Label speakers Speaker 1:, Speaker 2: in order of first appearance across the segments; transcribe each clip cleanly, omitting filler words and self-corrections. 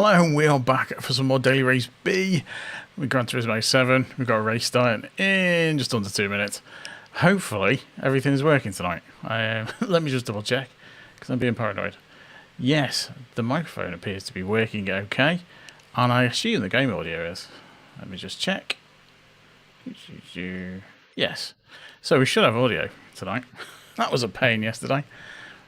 Speaker 1: Hello, and we are back for some more Daily Race B. We're Gran Turismo 7. We've got a race starting in just under 2 minutes. Hopefully, everything's working tonight. Let me just double check, because I'm being paranoid. Yes, the microphone appears to be working okay, and I assume the game audio is. Let me just check. Yes. So we should have audio tonight. That was a pain yesterday.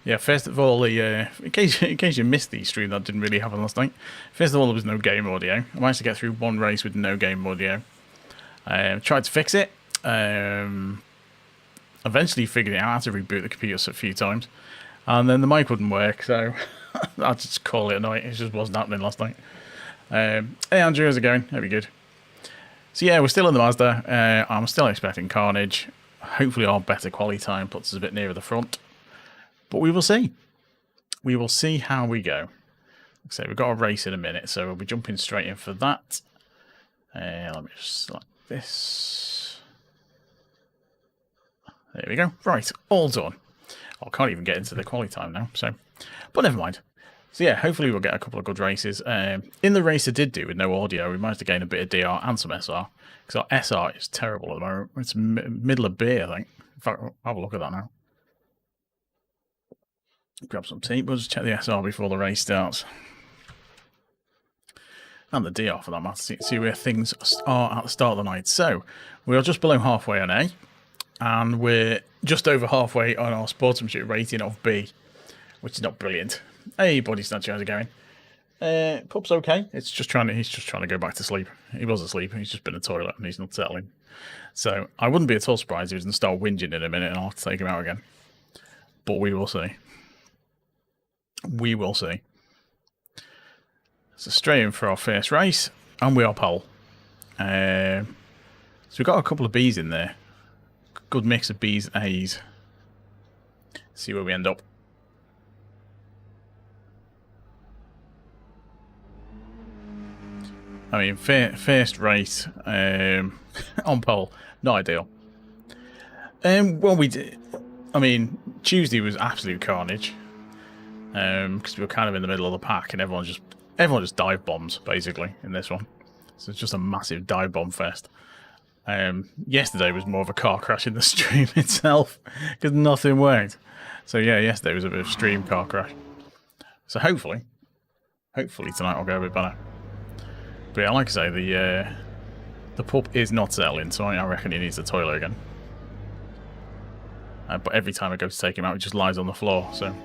Speaker 1: Yeah, first of all, in case you missed the stream, that didn't really happen last night. First of all, there was no game audio. I managed to get through one race with no game audio. Tried to fix it. Eventually figured it out. I had to reboot the computer a few times. And then the mic wouldn't work, so I'll just call it a night. It just wasn't happening last night. Hey Andrew, how's it going? Hope you're good. So yeah, we're still in the Mazda. I'm still expecting carnage. Hopefully our better quality time puts us a bit nearer the front. But we will see. We will see how we go. Like I say, we've got a race in a minute, so we'll be jumping straight in for that. Let me just select this. There we go. Right, all done. I can't even get into the quality time now, so... But never mind. So yeah, hopefully we'll get a couple of good races. In the race I did do with no audio, we managed to gain a bit of DR and some SR. Because our SR is terrible at the moment. It's middle of beer, I think. In fact, I'll have a look at that now. Grab some tea. We'll just check the SR before the race starts. And the DR for that matter. See where things are at the start of the night. So, we are just below halfway on A. And we're just over halfway on our sportsmanship rating of B. Which is not brilliant. Hey, Body Snatcher, how's it going? Pup's okay. He's just trying to go back to sleep. He was asleep. He's just been in the toilet and he's not settling. So, I wouldn't be at all surprised if he doesn't start whinging in a minute and I'll have to take him out again. But we will see. We will see. So straight in for our first race, and we are pole. So we've got a couple of Bs in there. Good mix of Bs and As. See where we end up. I mean, first race on pole, not ideal. Well, we did. I mean, Tuesday was absolute carnage. Because we were kind of in the middle of the pack and everyone just dive bombs basically in this one. So it's just a massive dive bomb fest. Yesterday was more of a car crash in the stream itself because nothing worked. So yeah, yesterday was a bit of a stream car crash. So hopefully tonight I'll go a bit better. But yeah, like I say, the pup is not settling, so I reckon he needs the toilet again. But every time I go to take him out, he just lies on the floor. So.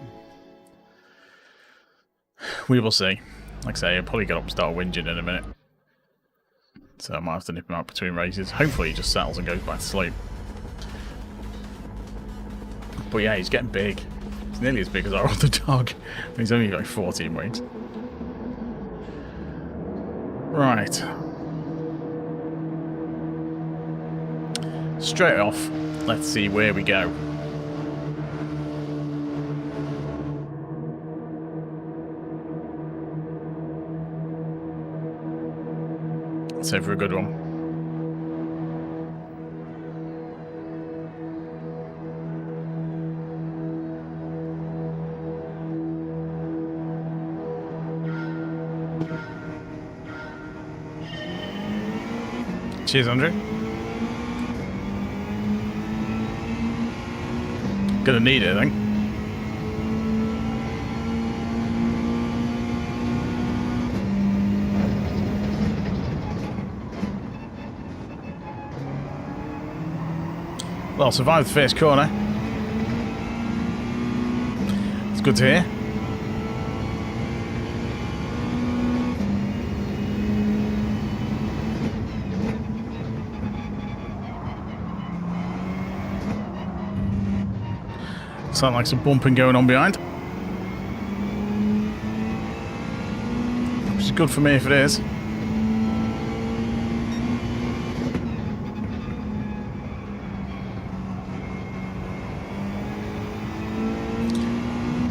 Speaker 1: We will see. Like I say, I'll probably get up and start whinging in a minute. So I might have to nip him out between races. Hopefully he just settles and goes back to sleep. But yeah, he's getting big. He's nearly as big as our other dog. He's only got 14 weeks. Right. Straight off, let's see where we go. Let's hope for a good one. Cheers, Andrew. Gonna need it, I think. Well, survived the first corner. It's good to hear. Sound like some bumping going on behind. Which is good for me if it is.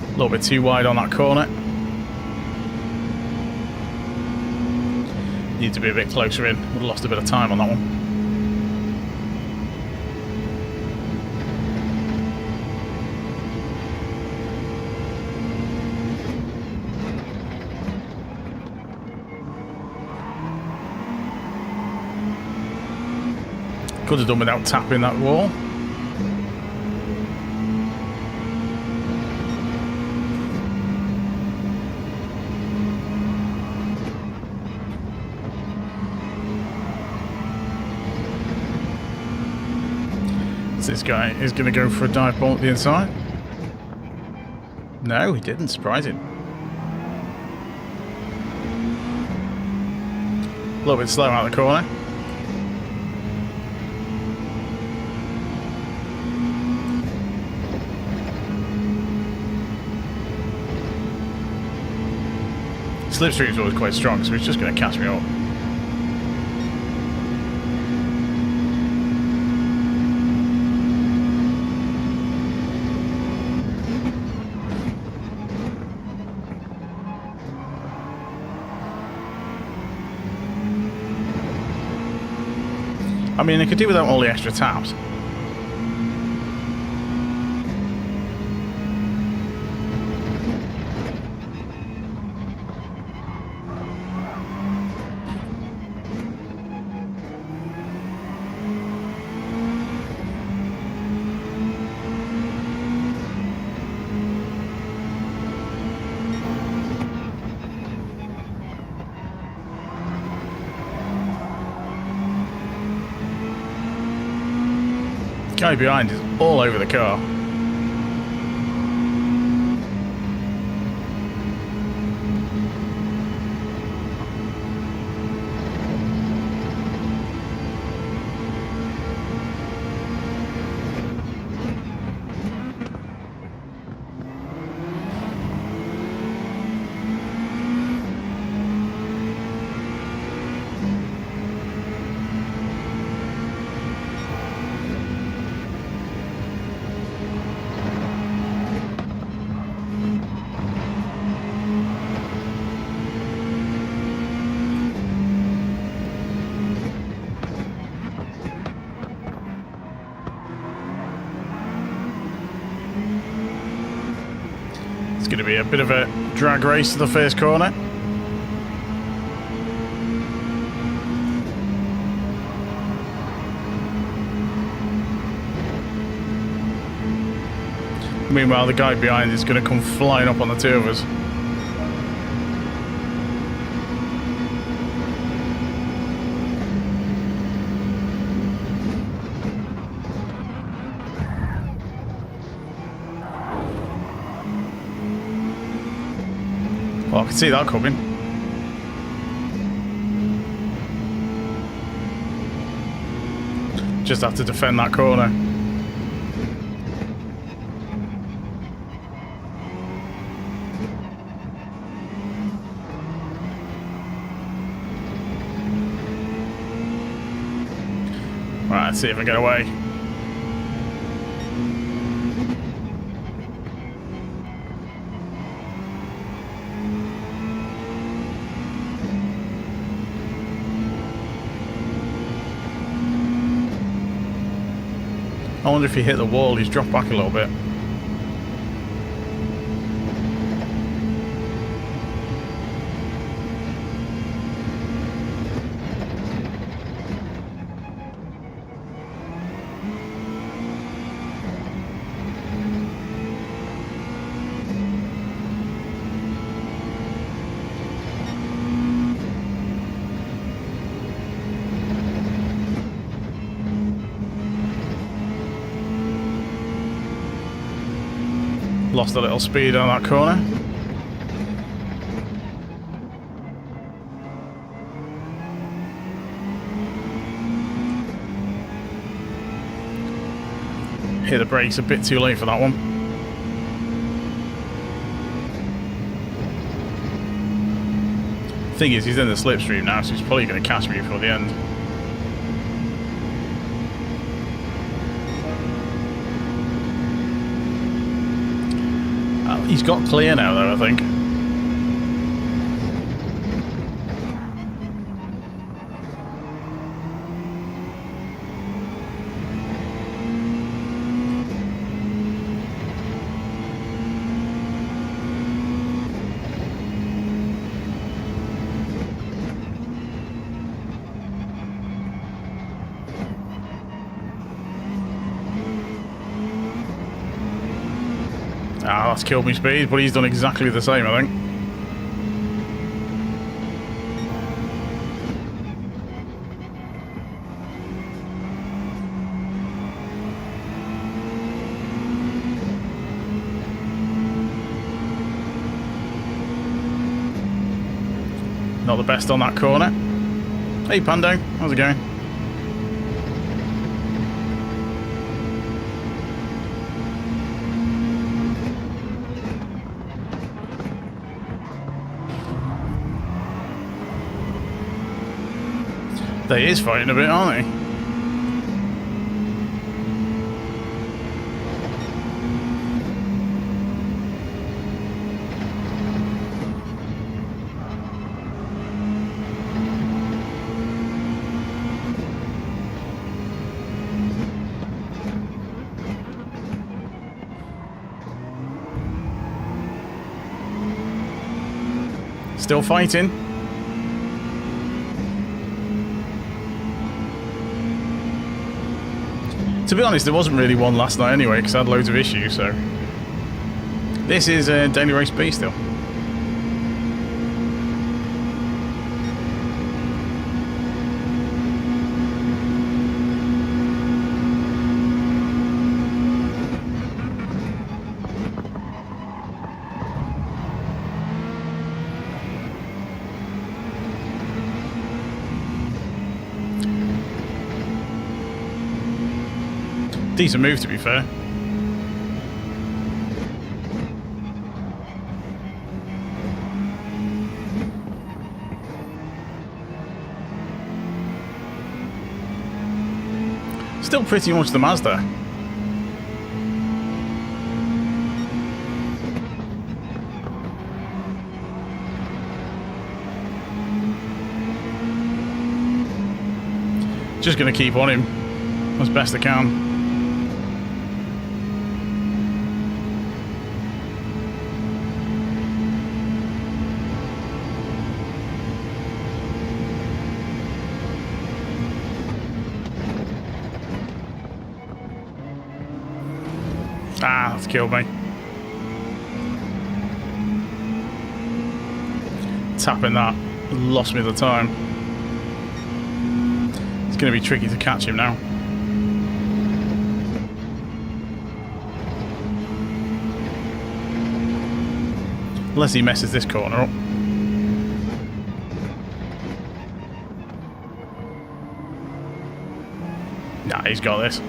Speaker 1: A little bit too wide on that corner. Need to be a bit closer in. Would have lost a bit of time on that one. Could have done without tapping that wall. So this guy is going to go for a dive bomb at the inside. No, he didn't. Surprising. A little bit slow out of the corner. Slipstream's always quite strong, so he's just going to catch me up. I mean, I could do without all the extra taps. Guy behind is all over the car. Going to be a bit of a drag race to the first corner. Meanwhile, the guy behind is going to come flying up on the two of us. Well, I can see that coming. Just have to defend that corner. Right, let's see if I get away. I wonder if he hit the wall, he's dropped back a little bit. Lost a little speed on that corner. Hit the brakes a bit too late for that one. Thing is, he's in the slipstream now, so he's probably going to catch me before the end. He's got clear now, though, I think. Ah, that's killed me speed, but he's done exactly the same, I think. Not the best on that corner. Hey Pando, how's it going? They is fighting a bit, aren't they? Still fighting. To be honest, there wasn't really one last night anyway, because I had loads of issues, so... This is Daily Race B still. Decent move, to be fair. Still pretty much the Mazda. Just going to keep on him as best I can. Ah, that's killed me. Tapping that lost me the time. It's going to be tricky to catch him now. Unless he messes this corner up. Nah, he's got this.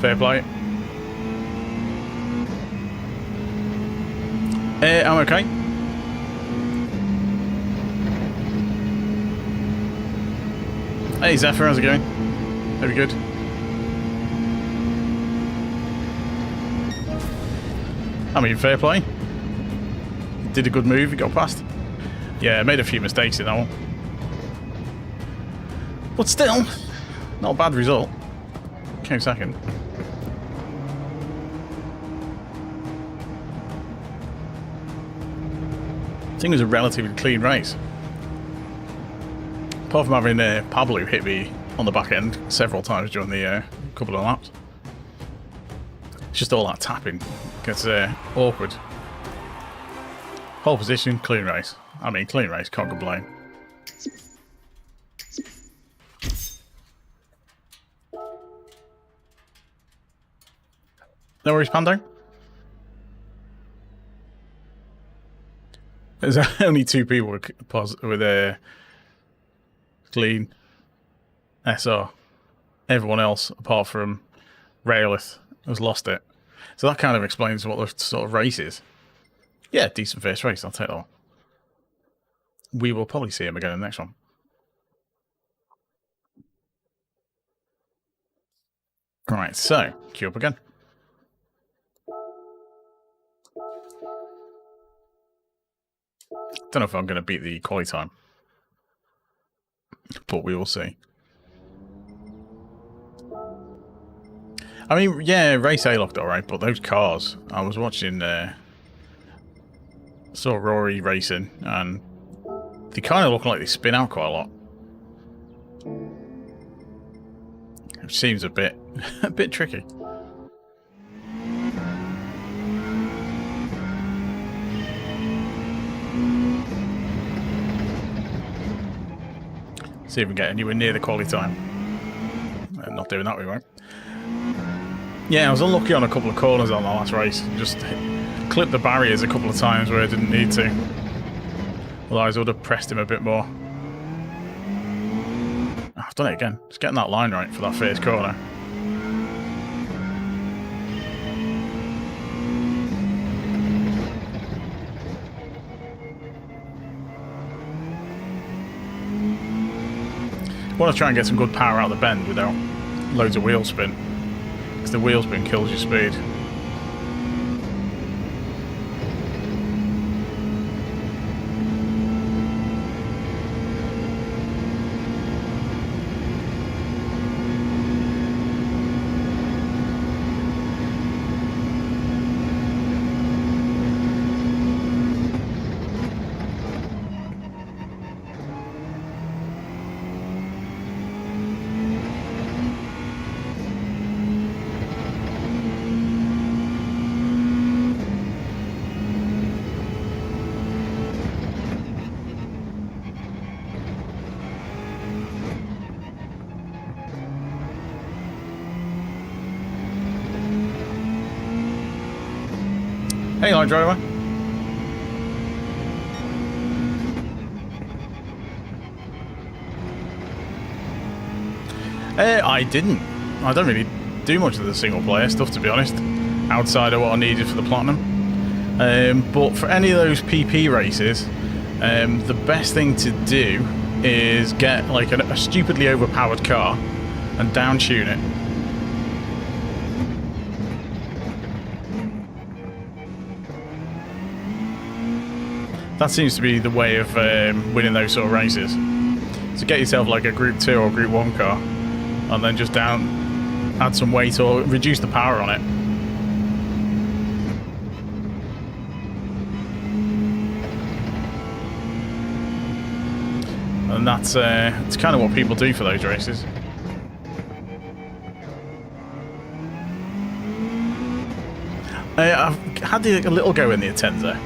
Speaker 1: Fair play. I'm okay. Hey Zephyr, how's it going? Very good. I mean, fair play. Did a good move, he got past. Yeah, made a few mistakes in that one. But still, not a bad result. Came second. I think it was a relatively clean race. Apart from having Pablo hit me on the back end several times during the couple of laps. It's just all that tapping. Gets awkward. Whole position, clean race. I mean, clean race, can't complain. No worries, Pando. There's only two people with a clean SR. Everyone else, apart from Railith, has lost it. So that kind of explains what the sort of race is. Yeah, decent first race, I'll take that one. We will probably see him again in the next one. Right, so, queue up again. Don't know if I'm going to beat the quali time, but we will see. I mean, yeah, race A looked alright, but those cars, I was watching, saw Rory racing, and they kind of look like they spin out quite a lot. It seems a bit tricky. See if we can get anywhere near the quality time. Not doing that, we won't. Yeah, I was unlucky on a couple of corners on the last race. Just clipped the barriers a couple of times where I didn't need to. Otherwise I would have pressed him a bit more. Oh, I've done it again. Just getting that line right for that first corner. I want to try and get some good power out of the bend without loads of wheel spin, because the wheel spin kills your speed. Hey, line driver. I didn't. I don't really do much of the single player stuff, to be honest, outside of what I needed for the Platinum. But for any of those PP races, the best thing to do is get like a stupidly overpowered car and down tune it. That seems to be the way of winning those sort of races. So get yourself like a Group 2 or Group 1 car, and then just add some weight or reduce the power on it. And that's it's kind of what people do for those races. I've had a little go in the Atenza.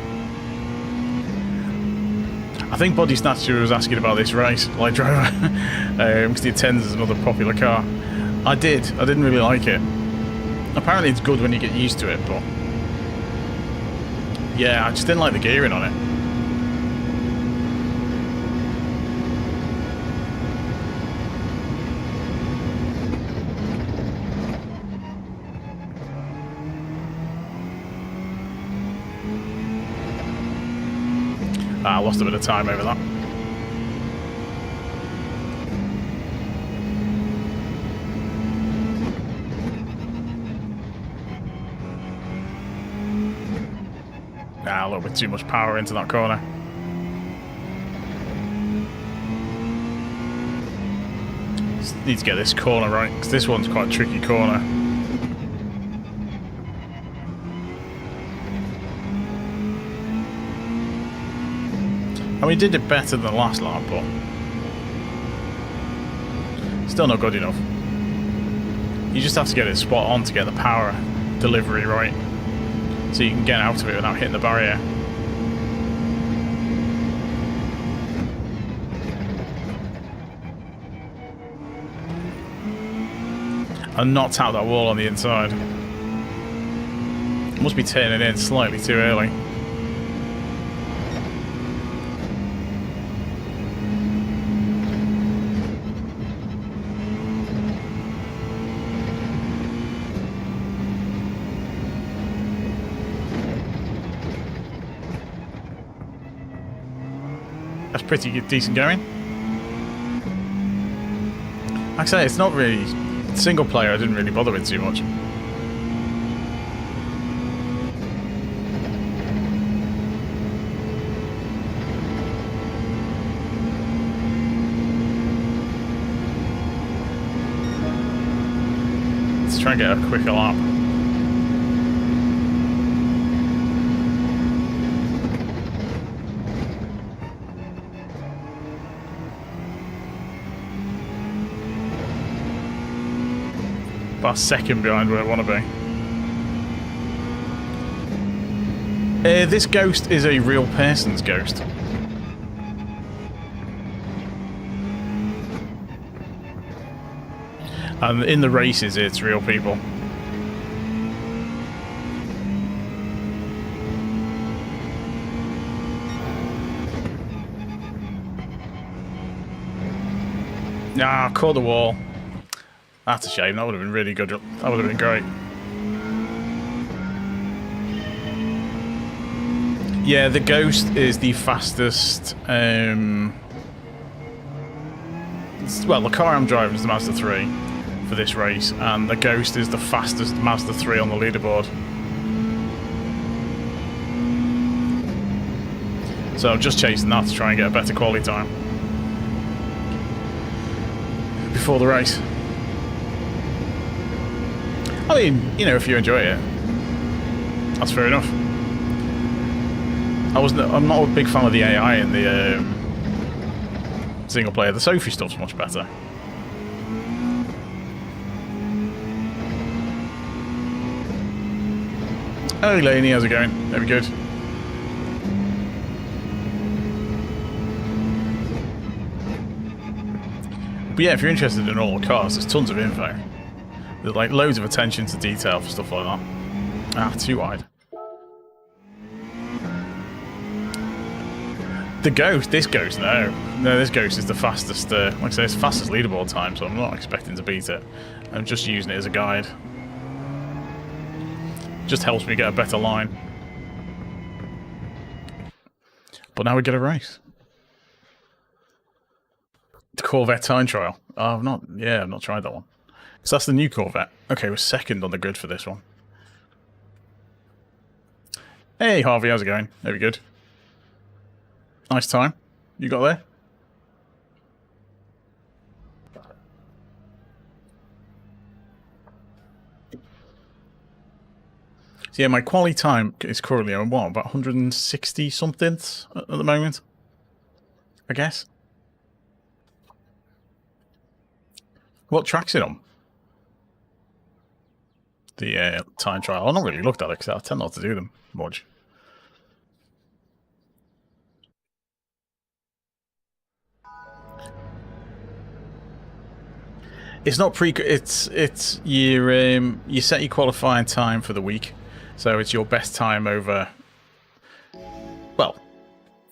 Speaker 1: I think Body Snatcher was asking about this race, light driver, because the Atenza is another popular car. I didn't really like it. Apparently it's good when you get used to it, but yeah, I just didn't like the gearing on it. I lost a bit of time over that. A little bit too much power into that corner. Just need to get this corner right, because this one's quite a tricky corner. And we did it better than the last lap, but still not good enough. You just have to get it spot on to get the power delivery right, so you can get out of it without hitting the barrier. And not out that wall on the inside. Must be turning in slightly too early. That's pretty good, decent going. Like I say, it's not really single player. I didn't really bother with too much. Let's try and get a quicker lap. About a second behind where I want to be. This ghost is a real person's ghost. And in the races, it's real people. Nah, caught the wall. That's a shame. That would have been really good. That would have been great. Yeah, the Ghost is the fastest. Well, the car I'm driving is the Mazda 3 for this race, and the Ghost is the fastest Mazda 3 on the leaderboard. So I'm just chasing that to try and get a better quality time before the race. I mean, you know, if you enjoy it, that's fair enough. I'm not a big fan of the AI in the single player. The Sophie stuff's much better. Hey Laney, how's it going? Very good. But yeah, if you're interested in all the cars, there's tons of info. There's like loads of attention to detail for stuff like that. Ah, too wide. The Ghost, this Ghost, no, this Ghost is the fastest, like I say, it's the fastest leaderboard time, so I'm not expecting to beat it. I'm just using it as a guide. Just helps me get a better line. But now we get a race. The Corvette time trial. Oh, I've not tried that one. So that's the new Corvette. Okay, we're second on the grid for this one. Hey Harvey, how's it going? Very good. Nice time you got there. So yeah, my quality time is currently on what, about 160 something at the moment, I guess. What track's it on? The time trial. I've not really looked at it because I tend not to do them much. It's not it's you set your qualifying time for the week, so it's your best time over. Well,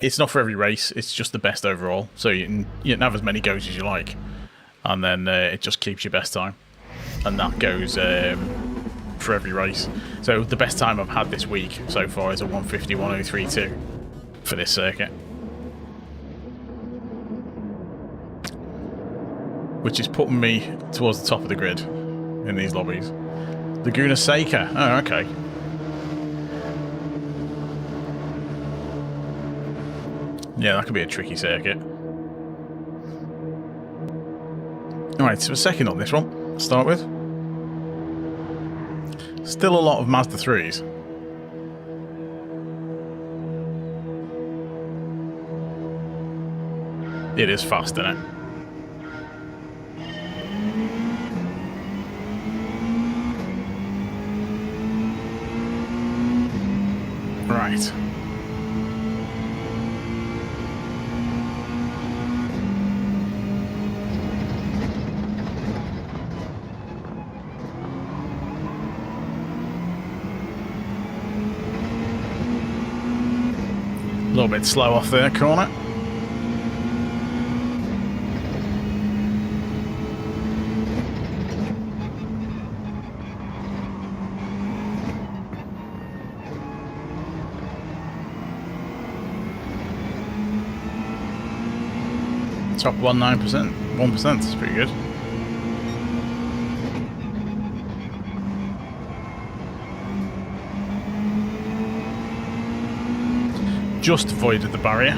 Speaker 1: it's not for every race. It's just the best overall. So you can have as many goes as you like, and then it just keeps your best time, and that goes for every race. So the best time I've had this week so far is a 150.1032 for this circuit, which is putting me towards the top of the grid in these lobbies. Laguna Seca. Oh, okay. Yeah, that could be a tricky circuit. Alright, so we're second on this one to start with. Still a lot of Mazda 3s. It is fast, isn't it? Right. A little bit slow off there, corner. Top 1.9%, 1%, is pretty good. Just avoided the barrier.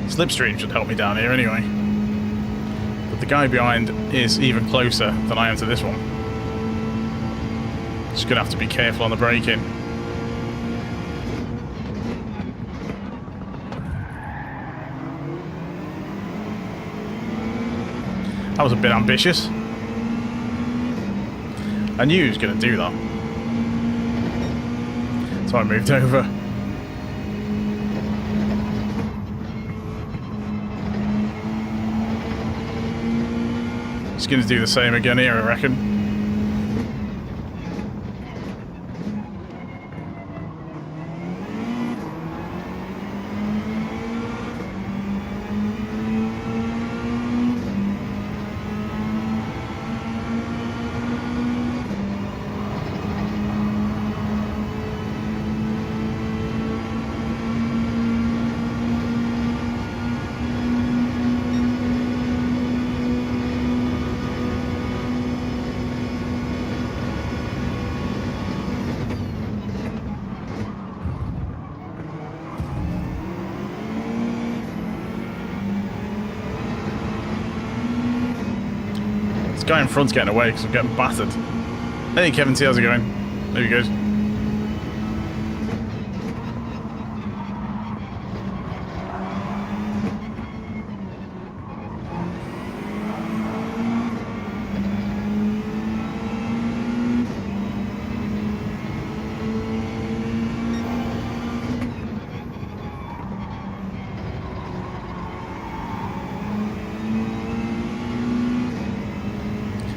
Speaker 1: Slipstream should help me down here anyway. But the guy behind is even closer than I am to this one. Just gonna have to be careful on the braking. That was a bit ambitious. I knew he was going to do that. So I moved over. Just going to do the same again here, I reckon. Guy in front's getting away because I'm getting battered. Hey Kevin, see how's it going? There he goes.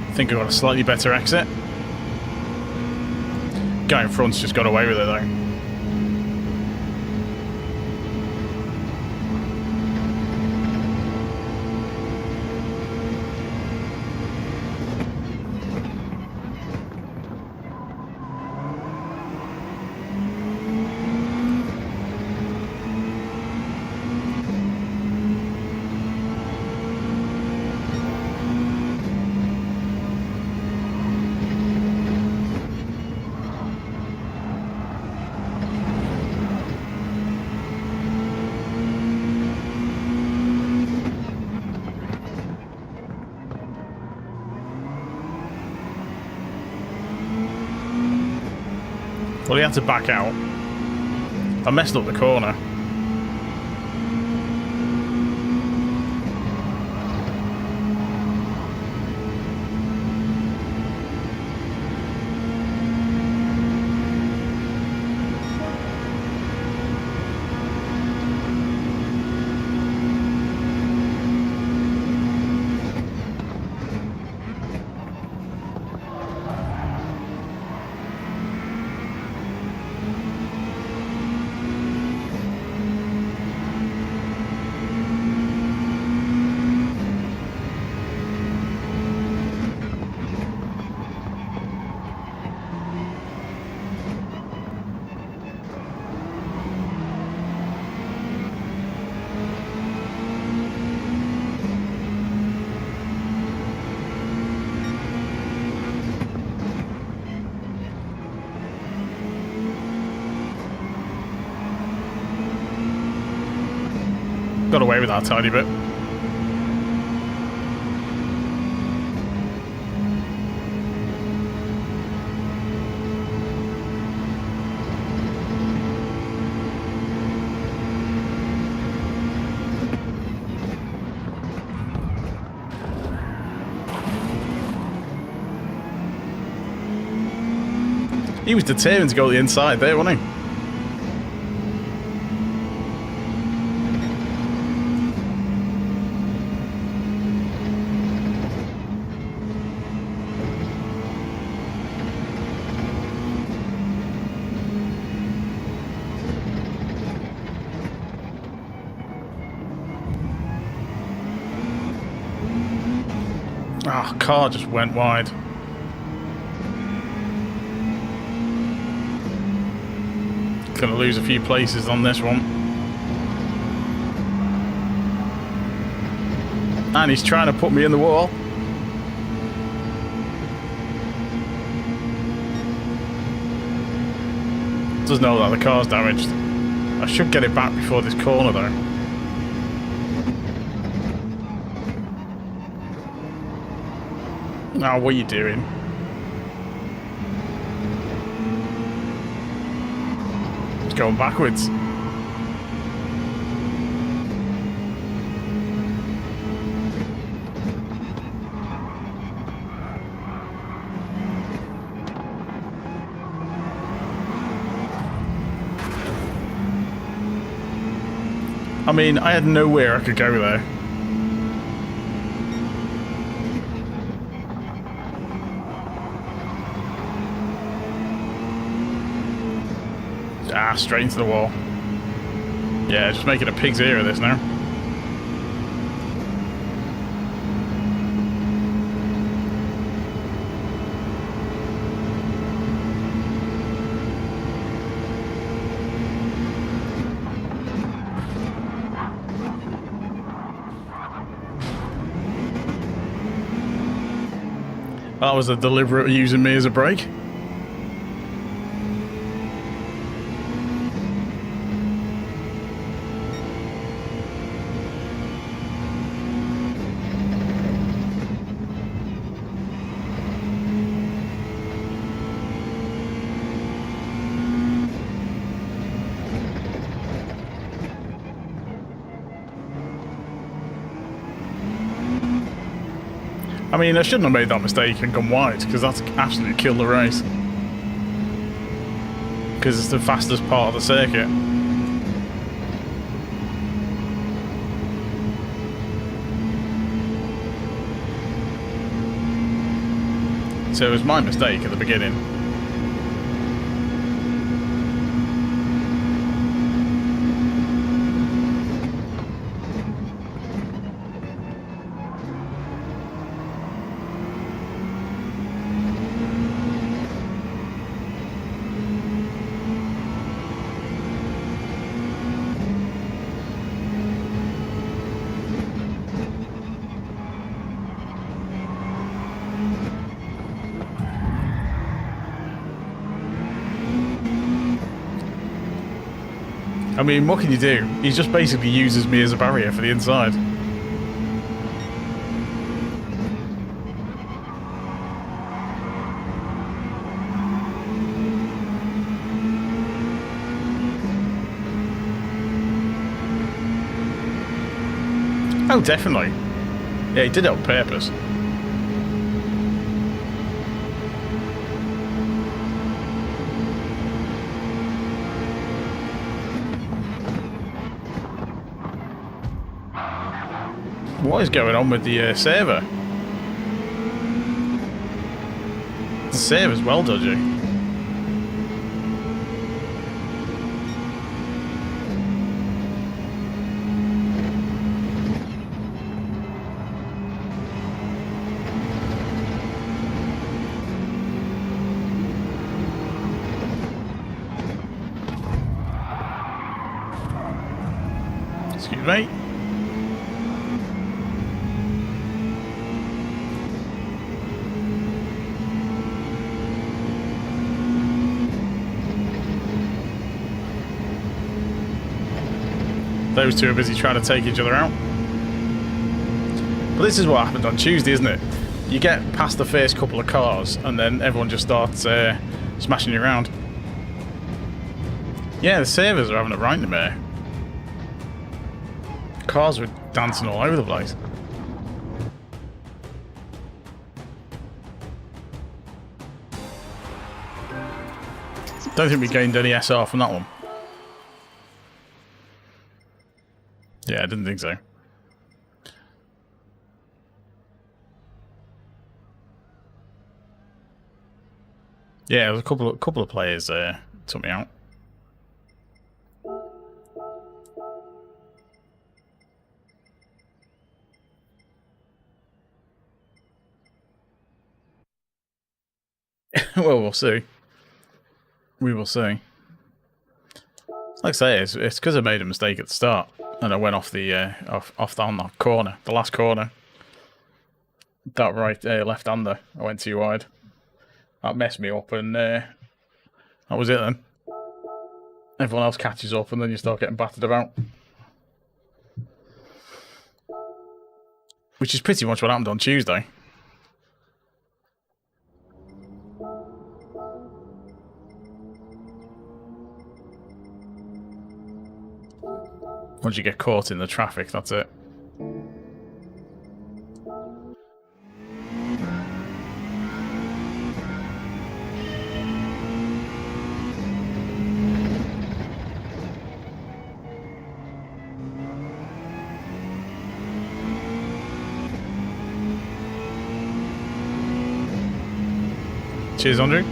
Speaker 1: I think I got a slightly better exit. Guy in front's just got away with it though. Well, he had to back out. I messed up the corner. Got away with that tiny bit. He was determined to go to the inside there, wasn't he? Ah, oh, car just went wide. Gonna lose a few places on this one. And he's trying to put me in the wall. Doesn't know that the car's damaged. I should get it back before this corner though. Oh, what are you doing? It's going backwards. I mean, I had nowhere I could go there. Ah, straight into the wall. Yeah, just making a pig's ear of this now. That was a deliberate using me as a brake. I mean, I shouldn't have made that mistake and gone wide, because that's absolutely killed the race. Because it's the fastest part of the circuit. So it was my mistake at the beginning. I mean, what can you do? He just basically uses me as a barrier for the inside. Oh, definitely. Yeah, he did it on purpose. What is going on with the server? The server's well dodgy. Excuse me. Those two are busy trying to take each other out. But this is what happened on Tuesday, isn't it? You get past the first couple of cars and then everyone just starts smashing you around. Yeah, the servers are having a right nightmare. Cars were dancing all over the place. Don't think we gained any SR from that one. Yeah, I didn't think so. Yeah, there was a couple of players took me out. Well, we'll see. We will see. Like I say, it's because I made a mistake at the start, and I went off the off down that corner, the last corner. That right left-hander, I went too wide. That messed me up, and that was it then. Everyone else catches up, and then you start getting battered about. Which is pretty much what happened on Tuesday. Once you get caught in the traffic, that's it. Cheers, Andrew.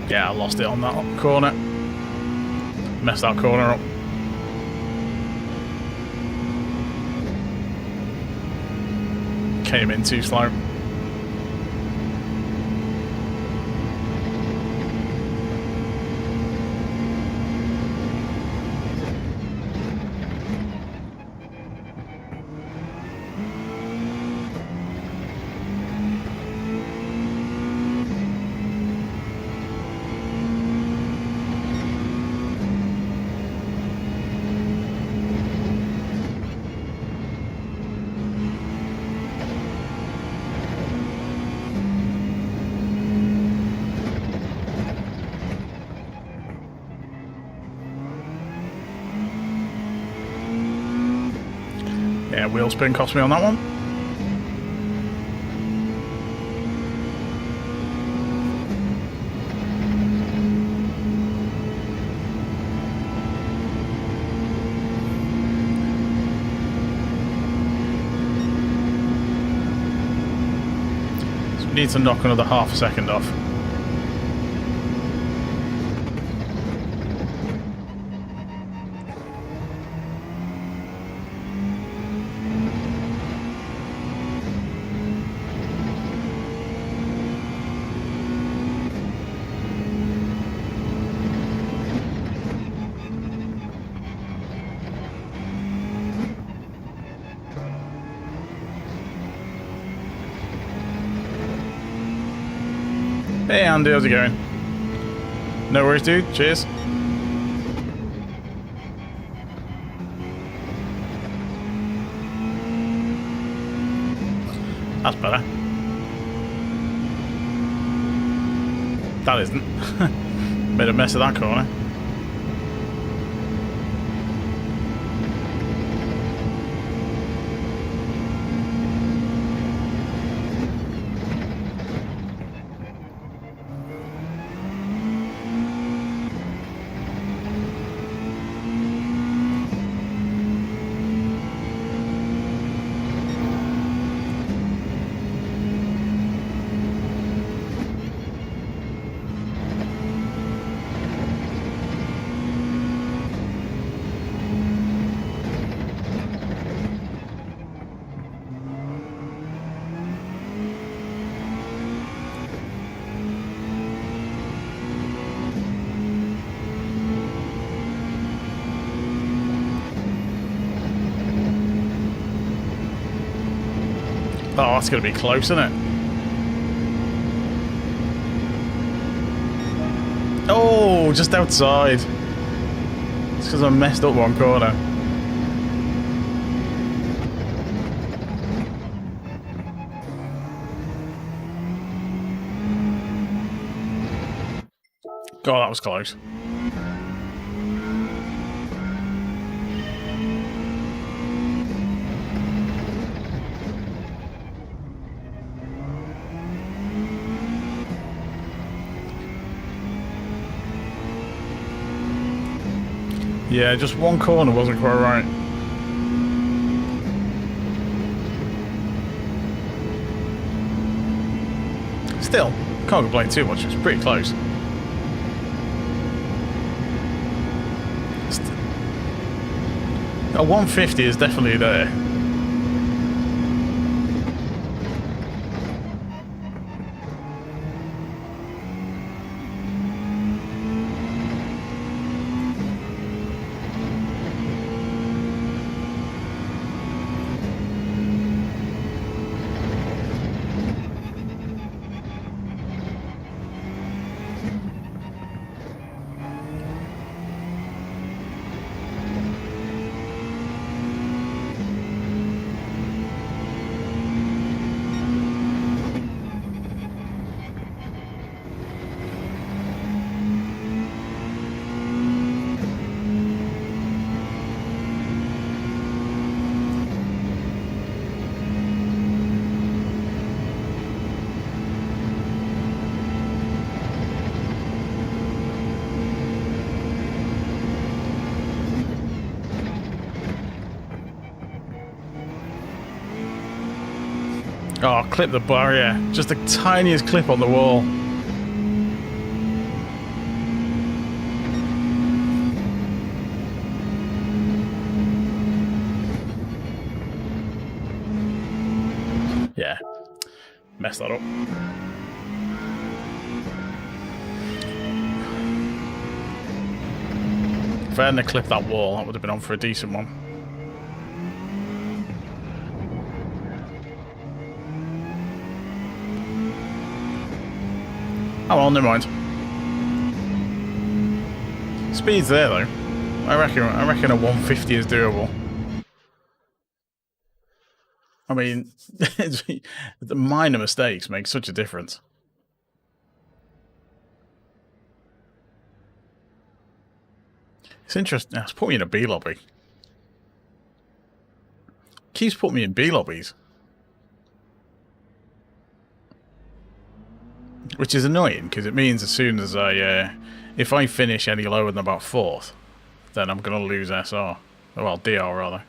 Speaker 1: Yeah, I lost it on that corner. Messed that corner up. Came in too slow. Yeah, wheel spin cost me on that one. So we need to knock another half a second off. Hey Andy, how's it going? No worries, dude. Cheers. That's better. That isn't. Made a mess of that corner. Oh, that's going to be close, isn't it? Oh, just outside. It's because I messed up one corner. God, that was close. Yeah, just one corner wasn't quite right. Still, can't complain too much, it's pretty close. A 150 is definitely there. Oh, clip the barrier. Just the tiniest clip on the wall. Mess that up. If I hadn't clipped that wall, that would have been on for a decent one. Oh well, never mind. Speed's there though. I reckon a 150 is doable. I mean, the minor mistakes make such a difference. It's interesting. It's put me in a B lobby. Keeps putting me in B lobbies. Which is annoying, because it means as soon as if I finish any lower than about 4th, then I'm going to lose SR. Well, DR rather.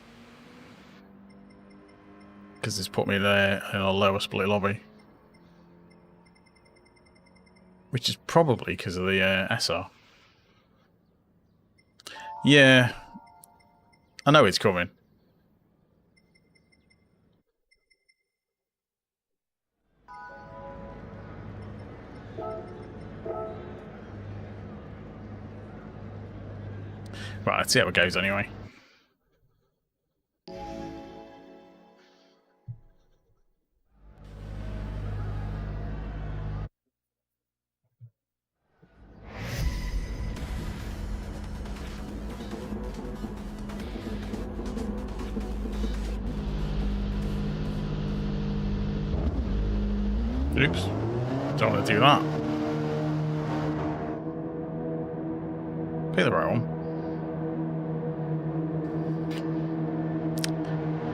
Speaker 1: Because it's put me there in a lower split lobby. Which is probably because of the SR. Yeah. I know it's coming. Right, let's see how it goes anyway. Oops. Don't want to do that. Pick the right one.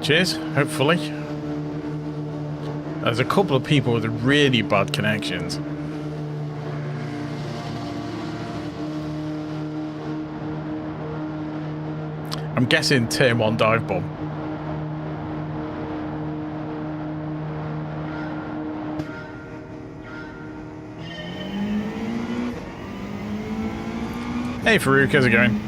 Speaker 1: Cheers, hopefully. There's a couple of people with really bad connections. I'm guessing turn 1 dive bomb. Hey Farouk, how's it going?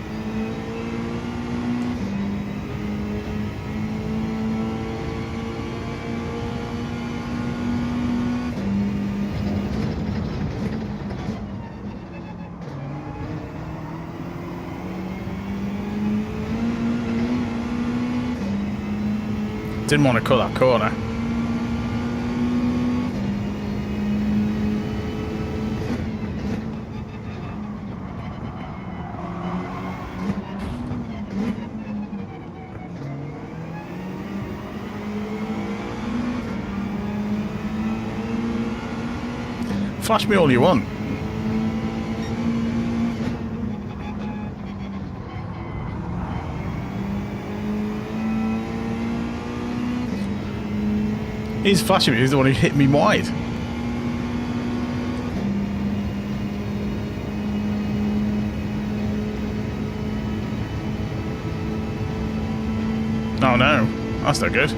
Speaker 1: Didn't want to cut that corner. Flash me all you want. He's flashing me, he's the one who hit me wide. Oh no, that's not good.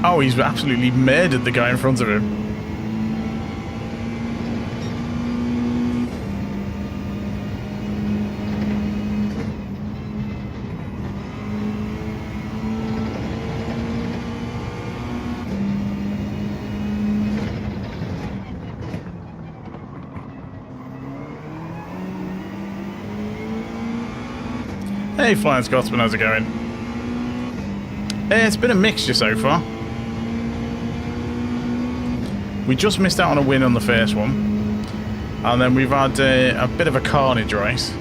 Speaker 1: Oh, he's absolutely murdered the guy in front of him. Hey Flying Scotsman, how's it going? It's been a mixture so far. We just missed out on a win on the first one. And then we've had a bit of a carnage race.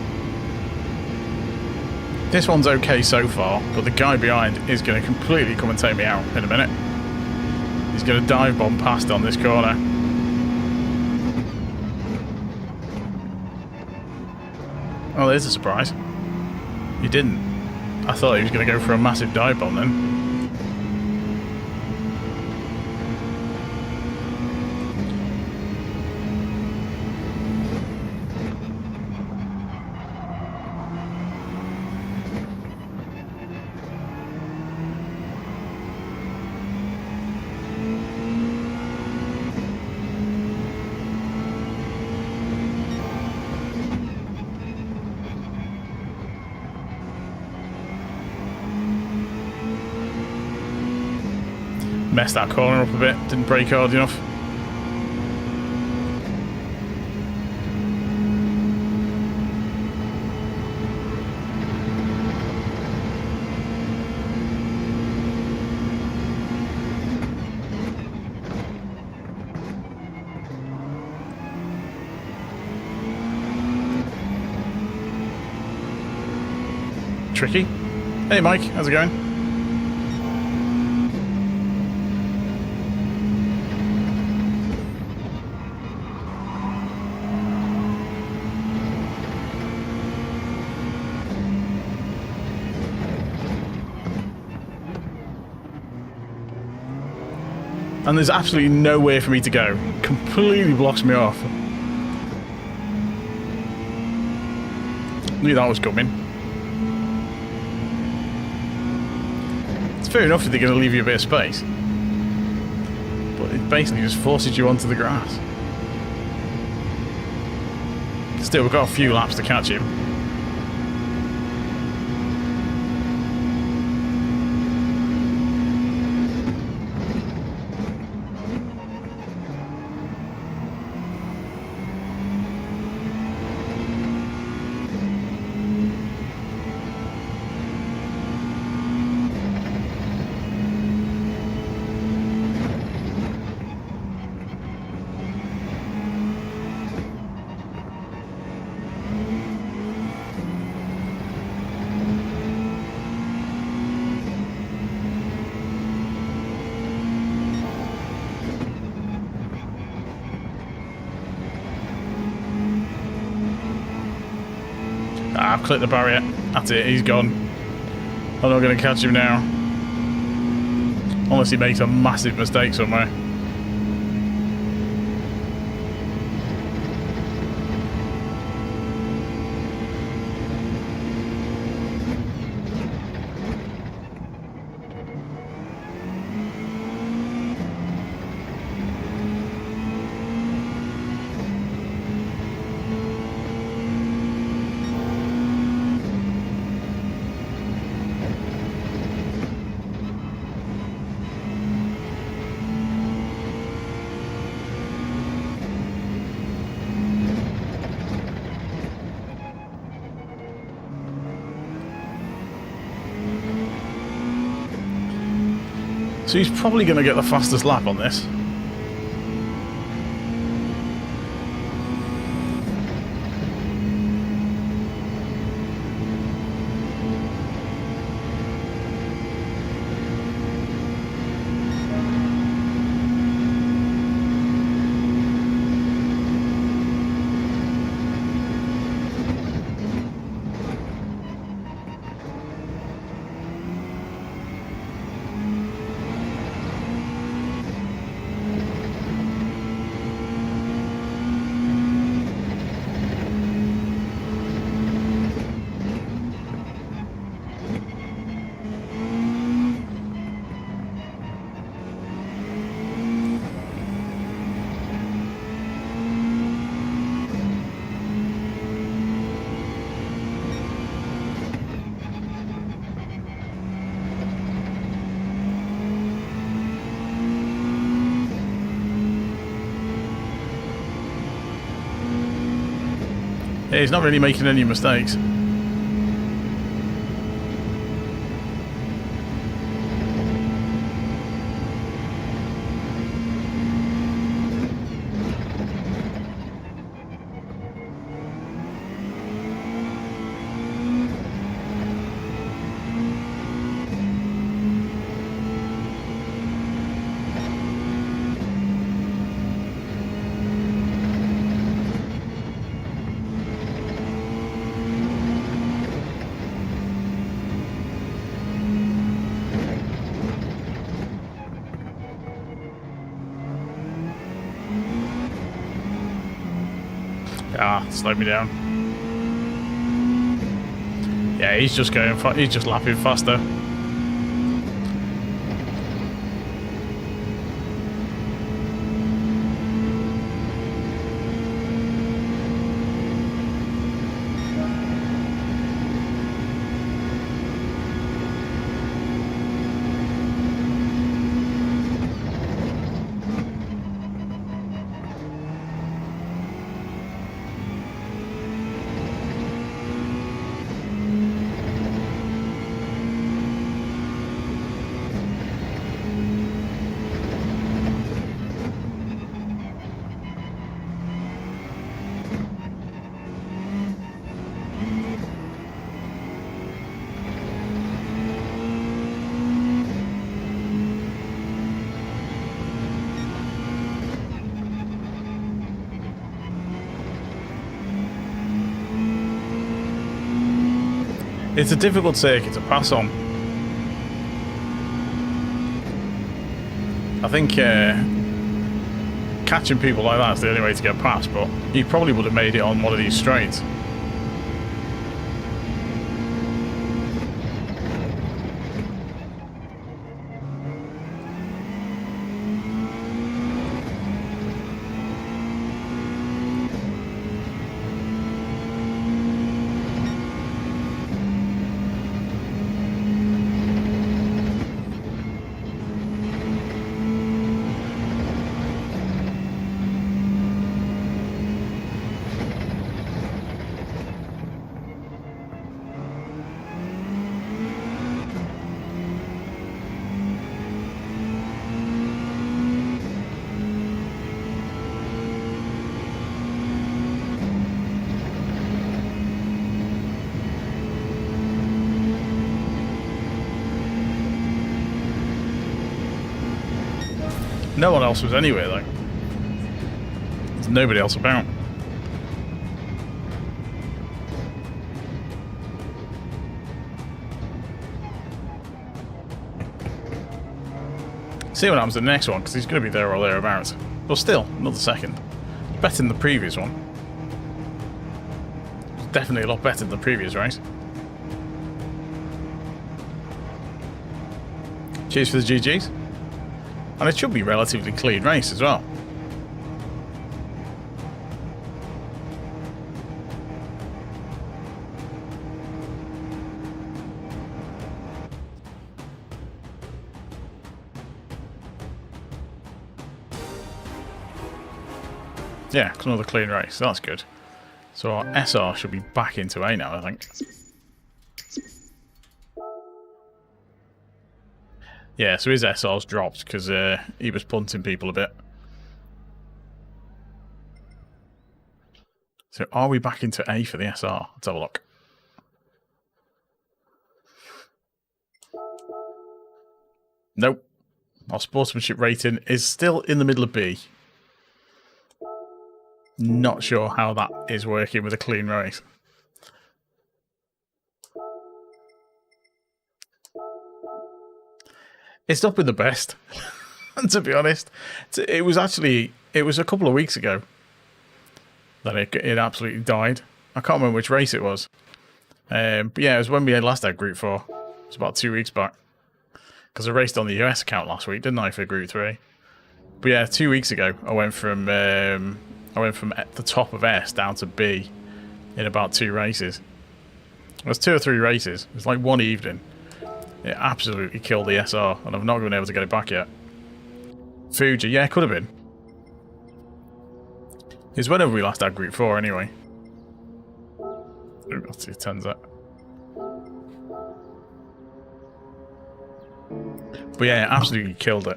Speaker 1: This one's okay so far, but the guy behind is going to completely come and take me out in a minute. He's going to dive bomb past on this corner. Oh, there's a surprise. He didn't. I thought he was going to go for a massive dive bomb then. Messed that corner up a bit, didn't brake hard enough. Tricky. Hey Mike, how's it going? And there's absolutely nowhere for me to go. Completely blocks me off. Knew that was coming. Fair enough if they're going to leave you a bit of space, but it basically just forces you onto the grass. Still, we've got a few laps to catch him. I've clicked the barrier. That's it, he's gone. I'm not going to catch him now. Unless he makes a massive mistake somewhere. So he's probably going to get the fastest lap on this. Yeah, he's not really making any mistakes. Ah, slowed me down. Yeah, he's just going. He's just lapping faster. It's a difficult circuit to pass on. I think catching people like that is the only way to get past, but you probably would have made it on one of these straights. No one else was anywhere, though. There's nobody else about. See what happens to the next one, because he's going to be there or thereabouts. But still, another second. Better than the previous one. It's definitely a lot better than the previous race. Cheers for the GGs. And it should be a relatively clean race as well. Yeah, it's another clean race. That's good. So our SR should be back into A now, I think. Yeah, so his SR's dropped because he was punting people a bit. So are we back into A for the SR? Let's have a look. Nope. Our sportsmanship rating is still in the middle of B. Not sure how that is working with a clean race. It's not been the best, to be honest. It was a couple of weeks ago that it absolutely died. I can't remember which race it was. But yeah, it was when we last had Group 4. It was about 2 weeks back. Because I raced on the US account last week, didn't I, for Group 3? But yeah, 2 weeks ago, I went from the top of S down to B in about 2 races. It was 2 or 3 races. It was like one evening. It absolutely killed the SR, and I've not been able to get it back yet. Fuji, yeah, could have been. It's whenever we last had Group 4, anyway. Ooh, let's see if it turns out. But yeah, it absolutely killed it.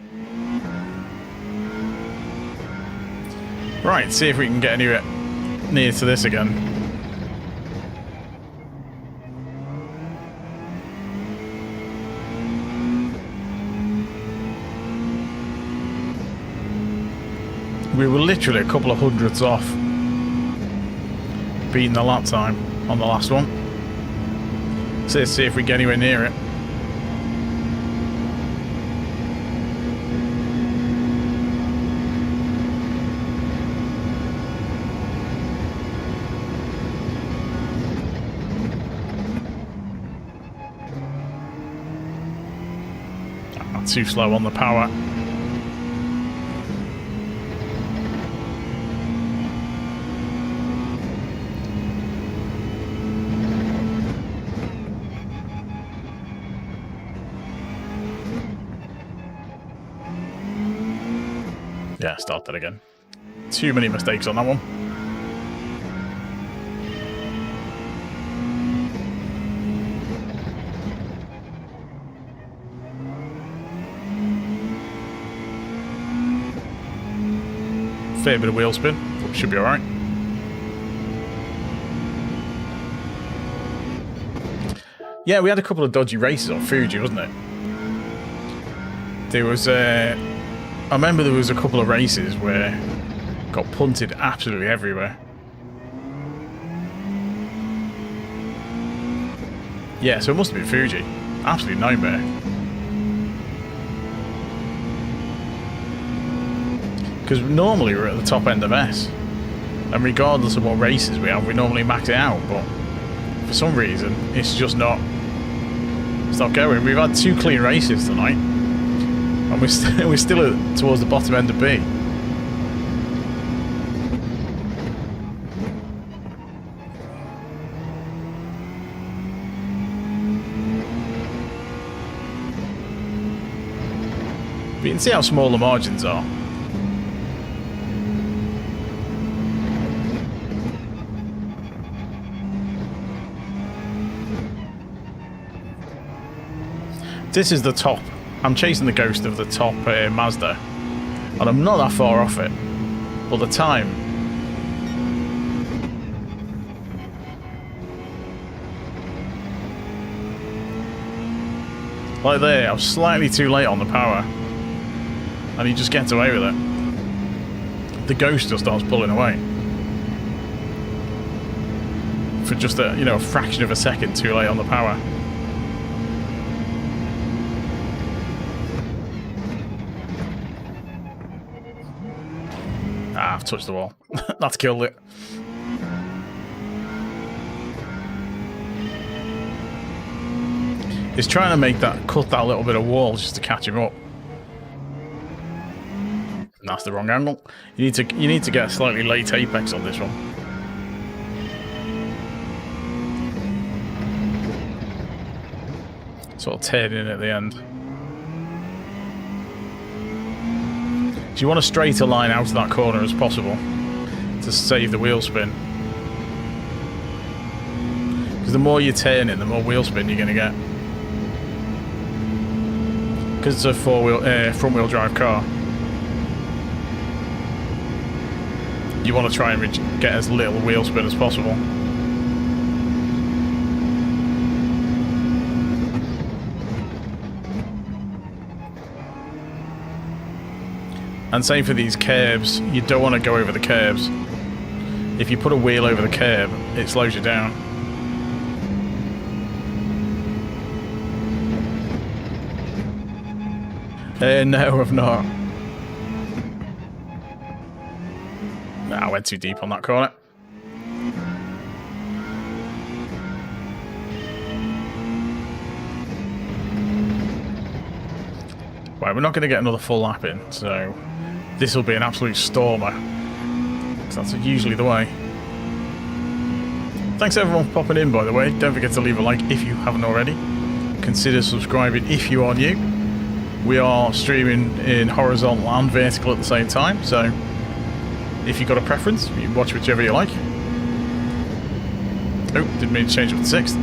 Speaker 1: Right, see if we can get anywhere near to this again. We were literally a couple of hundredths off beating the lap time on the last one. So let's see if we get anywhere near it. Too slow on the power. Yeah, start that again. Too many mistakes on that one. Fair bit of wheel spin, but should be alright. Yeah, we had a couple of dodgy races on Fuji, wasn't it? There was I remember there was a couple of races where it got punted absolutely everywhere. Yeah, so it must have been Fuji. Absolute nightmare. Because normally we're at the top end of S. And regardless of what races we have, we normally max it out. But for some reason, it's just not... It's not going. We've had 2 clean races tonight. And we're still towards the bottom end of B. But you can see how small the margins are. This is the top. I'm chasing the ghost of the top Mazda. And I'm not that far off it. But the time... Like there, I was slightly too late on the power. And he just gets away with it. The ghost just starts pulling away. For just a, a fraction of a second too late on the power. Ah, I've touched the wall. That's killed it. He's trying to cut that little bit of wall just to catch him up. And that's the wrong angle. You need to get a slightly late apex on this one. Sort of teared in at the end. So you want a straighter line out of that corner as possible to save the wheel spin. Because the more you turn it, the more wheel spin you're going to get. Because it's a front-wheel drive car. You want to try and get as little wheel spin as possible. And same for these curbs, you don't want to go over the curbs. If you put a wheel over the curb, it slows you down. No, I've not. Nah, I went too deep on that corner. Right, we're not going to get another full lap in, so this will be an absolute stormer. Because that's usually the way. Thanks everyone for popping in, by the way. Don't forget to leave a like if you haven't already. Consider subscribing if you are new. We are streaming in horizontal and vertical at the same time, so if you've got a preference, you can watch whichever you like. Oh, didn't mean to change up to 6th.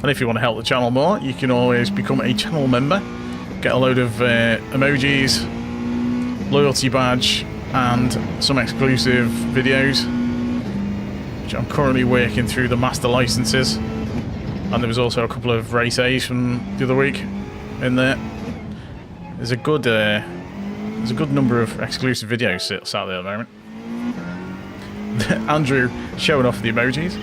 Speaker 1: And if you want to help the channel more, you can always become a channel member, get a load of emojis, loyalty badge, and some exclusive videos, which I'm currently working through the master licenses. And there was also a couple of race A's from the other week in there. There's a good number of exclusive videos sat there at the moment. Andrew showing off the emojis.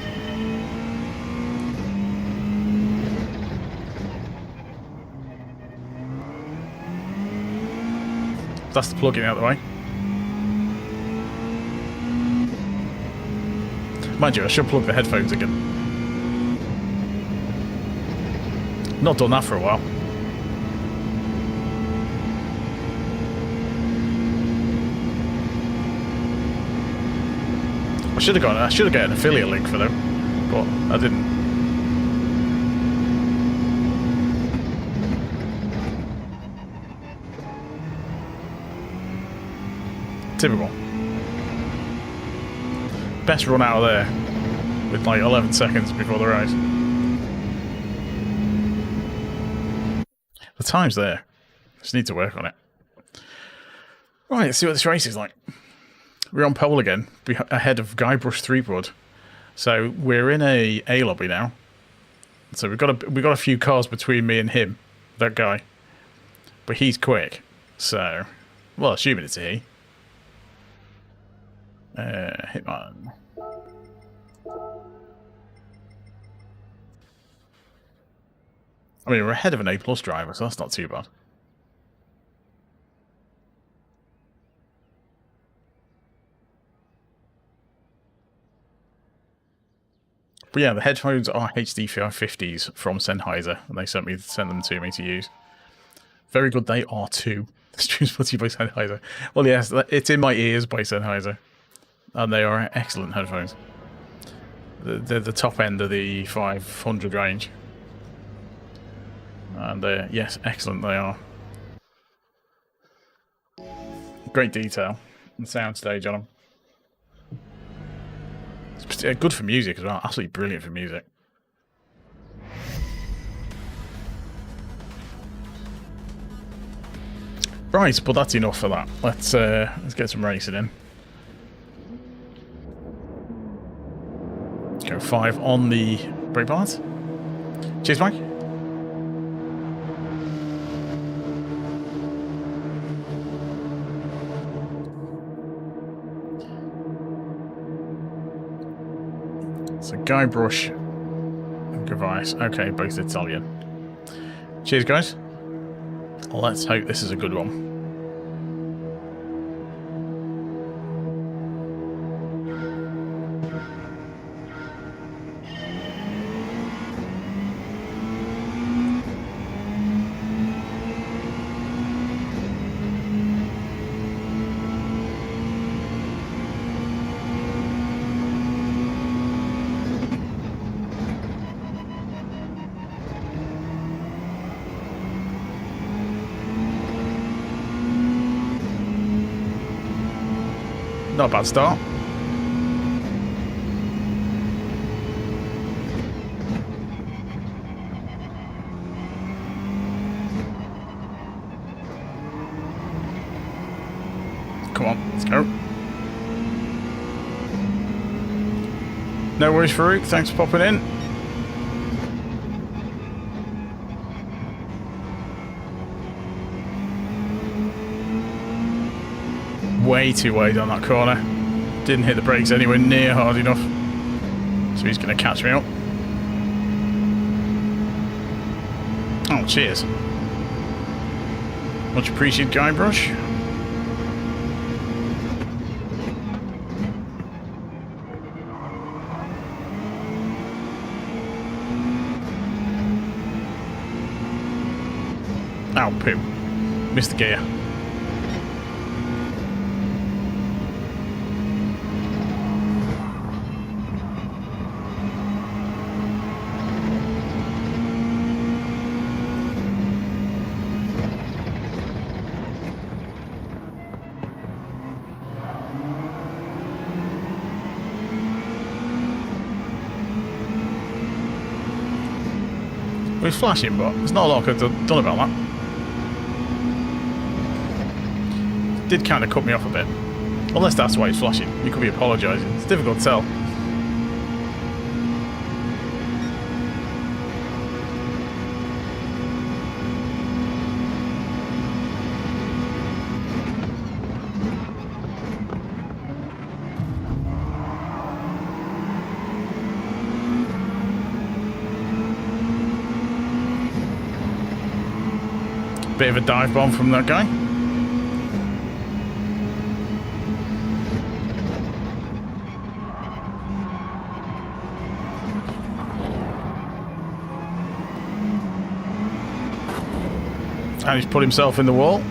Speaker 1: That's the plug-in out of the way. Mind you, I should plug the headphones again. Not done that for a while. I should have got an affiliate link for them, but I didn't. Typical. Best run out of there with like 11 seconds before the race. The time's there. Just need to work on it. Right, let's see what this race is like. We're on pole again, ahead of Guybrush Threepwood. So we're in a lobby now. So we've got a few cars between me and him, that guy. But he's quick. So, well, assuming it's a he. Hitman. I mean, we're ahead of an A+ driver, so that's not too bad. But yeah, the headphones are HD550s from Sennheiser, and they sent them to me to use. Very good they are too. Streams put you by Sennheiser. Well, yes, it's in my ears by Sennheiser, and they are excellent headphones. They're the top end of the 500 range, and they're, yes, excellent they are. Great detail and soundstage on them. It's good for music as well. Absolutely brilliant for music. Right, but that's enough for that. Let's get some racing in. Go 5 on the brake pads. Cheers, Mike. So Guybrush and Gervais. Okay, both Italian. Cheers, guys. Let's hope this is a good one. Not a bad start. Come on, let's go. No worries, Farouk. Thanks for popping in. Way too wide on that corner. Didn't hit the brakes anywhere near hard enough. So he's going to catch me up. Oh, cheers. Much appreciated, Guybrush. Ow, poo. Missed the gear. He's flashing, but there's not a lot I could have done about that. Did kind of cut me off a bit. Unless that's why he's flashing. You could be apologising. It's difficult to tell. Bit of a dive bomb from that guy. And he's put himself in the wall.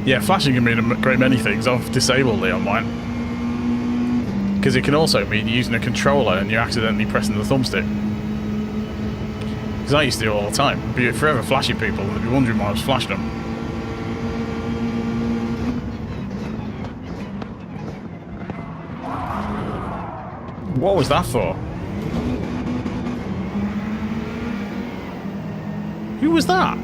Speaker 1: Yeah, flashing can mean a great many things. I've disabled it on mine. Because it can also mean using a controller and you're accidentally pressing the thumbstick. Because I used to do it all the time. I'd be forever flashing people and they'd be wondering why I was flashing them. What was that for? Who was that?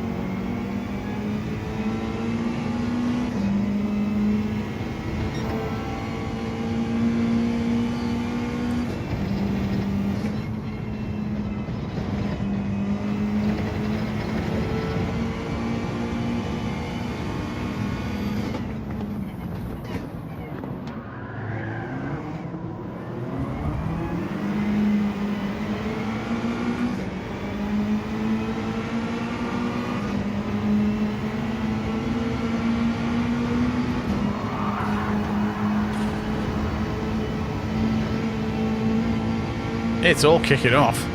Speaker 1: It's all kicking off.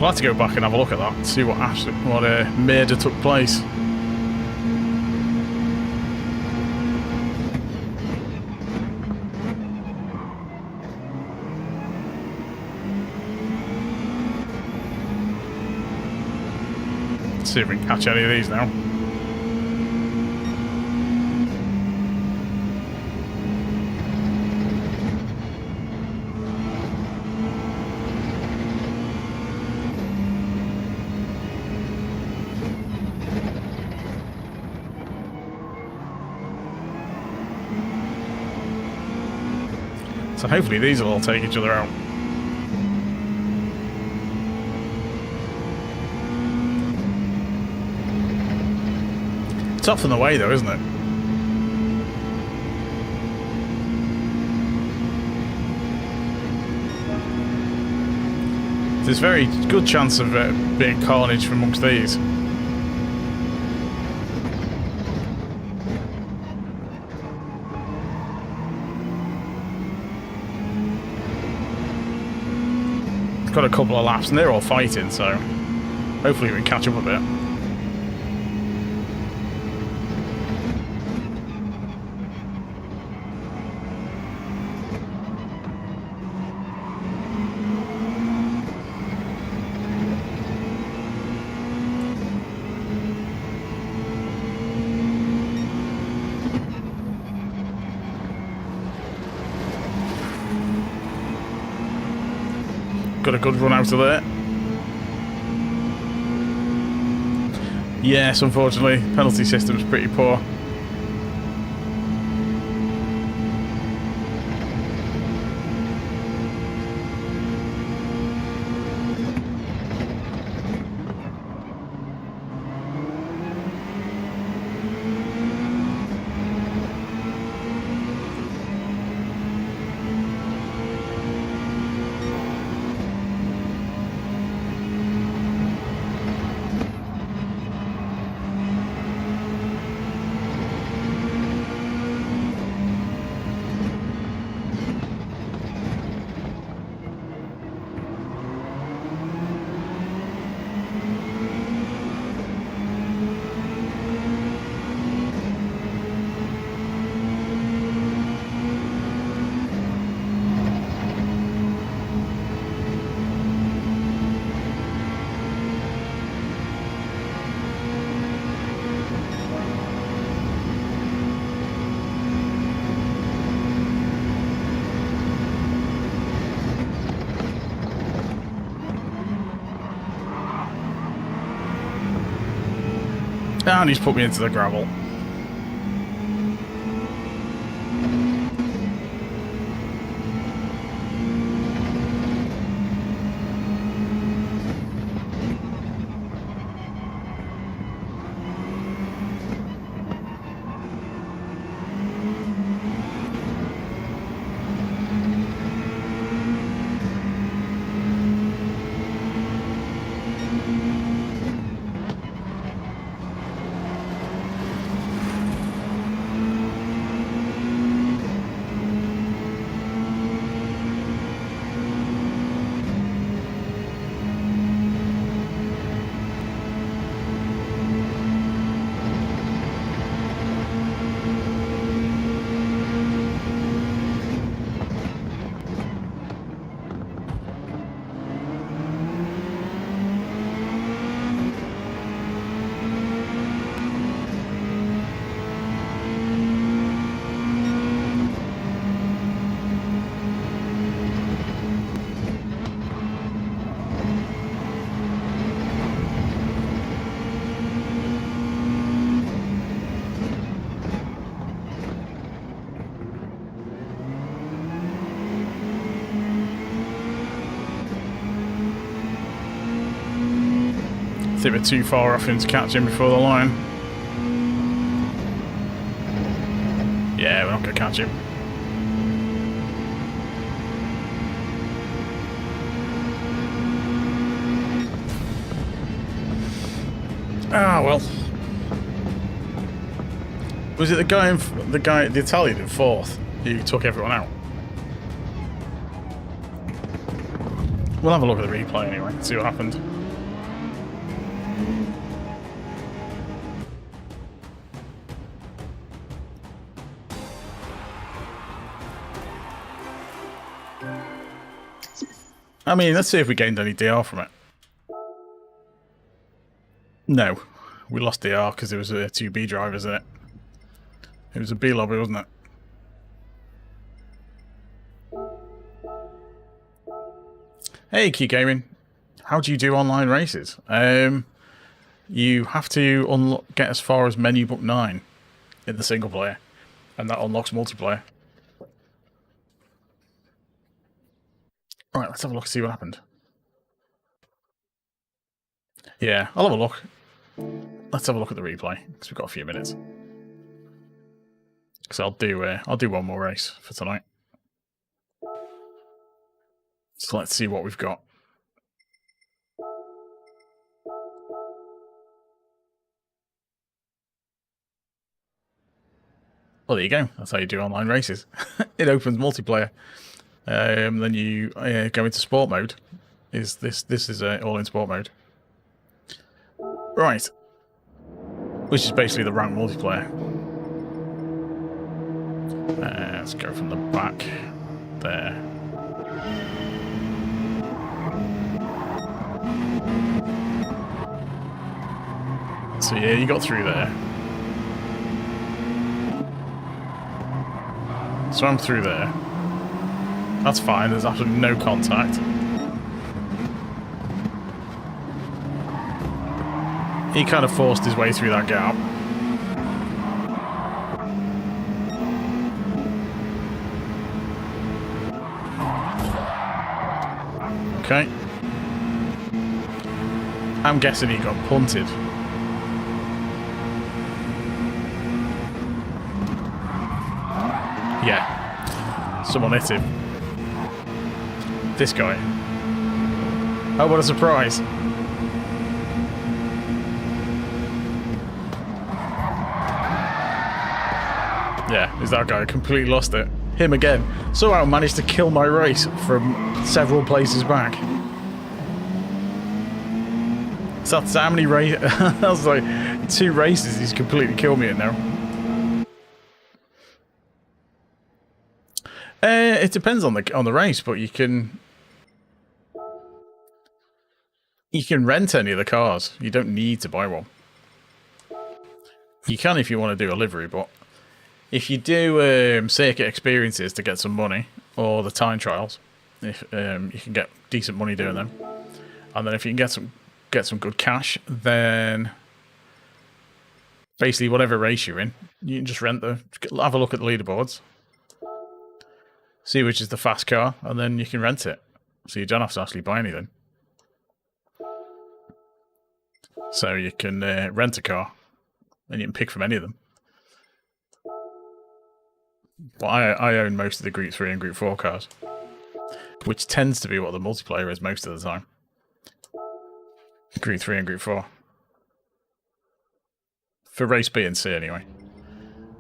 Speaker 1: We'll have to go back and have a look at that, see what murder took place. Let's see if we can catch any of these now. So hopefully these will all take each other out. It's off in the way though, isn't it? There's a very good chance of being carnage from amongst these. Got a couple of laps and they're all fighting, so hopefully we can catch up a bit. Got a good run out of there. Yes, unfortunately, penalty system's pretty poor. And he's put me into the gravel. think we're too far off him to catch him before the line. Yeah, we're not going to catch him. Ah, well. Was it the Italian in fourth who took everyone out? We'll have a look at the replay anyway, see what happened. I mean, let's see if we gained any DR from it. No, we lost DR because there was 2 B drivers in it. It was a B lobby, wasn't it? Hey, Key Gaming. How do you do online races? You have to get as far as menu book 9 in the single player, and that unlocks multiplayer. Right, let's have a look and see what happened. Yeah, I'll have a look. Let's have a look at the replay because we've got a few minutes. So I'll do one more race for tonight. So let's see what we've got. Well, there you go. That's how you do online races. It opens multiplayer. Then you go into sport mode. This is all in sport mode. Right. Which is basically the ranked multiplayer. Let's go from the back there. So yeah, you got through there. So I'm through there. That's fine, there's absolutely no contact. He kind of forced his way through that gap. Okay. I'm guessing he got punted. Yeah. Someone hit him. This guy. Oh, what a surprise. Yeah, is that guy completely lost it. Him again. Somehow managed to kill my race from several places back. So that's how many races. That was like 2 races he's completely killed me in now. It depends on the race, but you can rent any of the cars. You don't need to buy one. You can if you want to do a livery, but if you do circuit experiences to get some money, or the time trials, if you can get decent money doing them, and then if you can get some good cash, then basically whatever race you're in, you can just have a look at the leaderboards, see which is the fast car, and then you can rent it, so you don't have to actually buy anything. So you can rent a car, and you can pick from any of them. Well, I own most of the Group 3 and Group 4 cars, which tends to be what the multiplayer is most of the time. Group 3 and Group 4. For race B and C, anyway.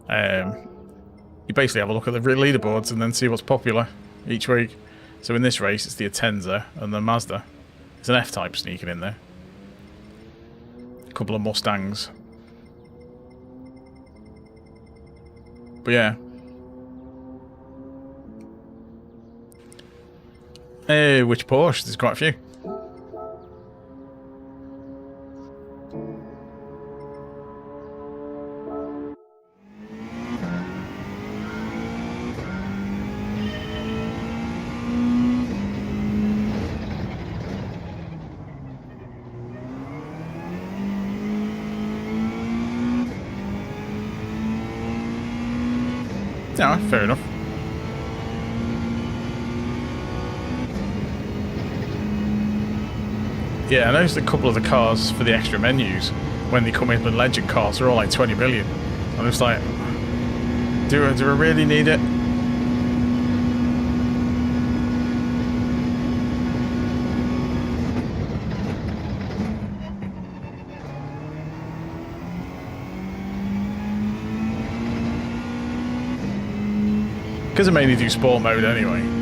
Speaker 1: You basically have a look at the leaderboards and then see what's popular each week. So in this race, it's the Atenza and the Mazda. There's an F-Type sneaking in there. A couple of Mustangs. But yeah. Which Porsche? There's quite a few. No, fair enough. Yeah, I noticed a couple of the cars for the extra menus, when they come in with legend cars, they're all like 20 million. I'm just like, do I really need it? Because I mainly do sport mode anyway.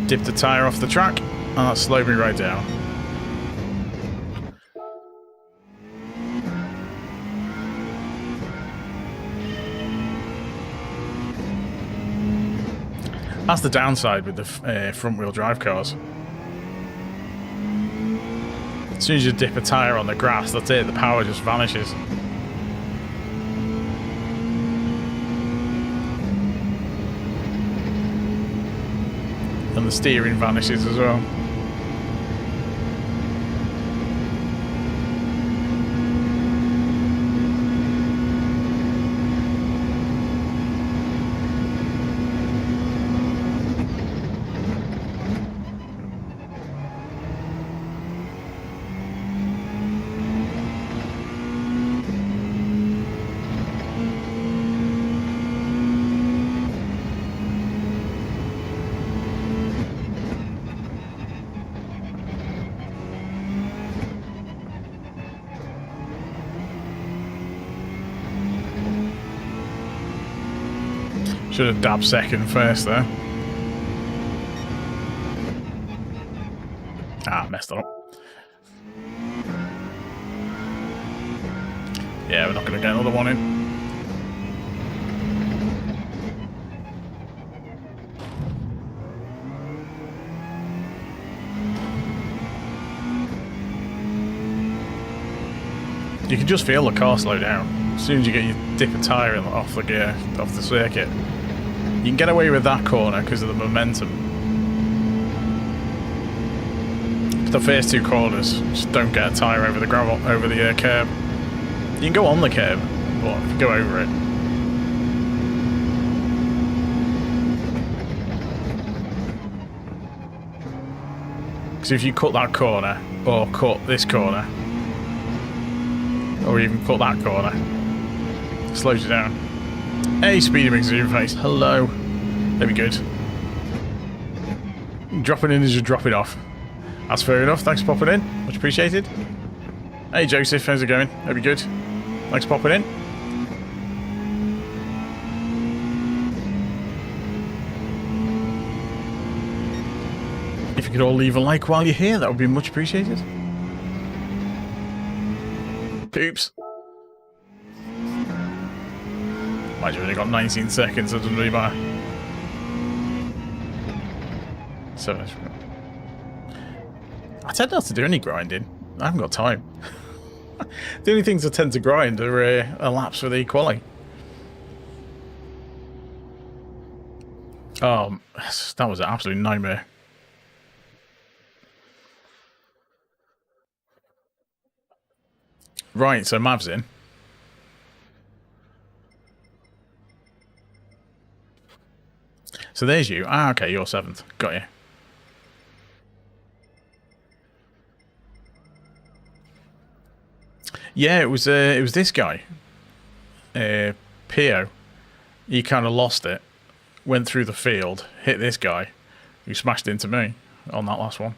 Speaker 1: Dip the tyre off the track, and that slowed me right down. That's the downside with the front-wheel drive cars. As soon as you dip a tyre on the grass, that's it, the power just vanishes. And the steering vanishes as well. Should have dabbed second first there. Ah, messed it up. Yeah, we're not going to get another one in. You can just feel the car slow down. As soon as you get your dip a tyre off the circuit. You can get away with that corner because of the momentum. The first two corners, just don't get a tyre over the gravel, over the curb. You can go on the curb, but if you go over it. Because if you cut that corner, or cut this corner, or even cut that corner, it slows you down. Hey, Speedy McZoom face. Hello. There we go. Dropping in as you're dropping off. That's fair enough. Thanks for popping in. Much appreciated. Hey, Joseph. How's it going? Hope you're good. Thanks for popping in. If you could all leave a like while you're here, that would be much appreciated. Oops. Mind you, only got 19 seconds, so it doesn't really matter. So, I tend not to do any grinding. I haven't got time. The only things I tend to grind are laps for the quali. Oh, that was an absolute nightmare. Right, so Mav's in. So there's you. Ah, okay, you're 7th. Got you. Yeah, it was this guy, Pio. He kind of lost it, went through the field, hit this guy, who smashed into me on that last one.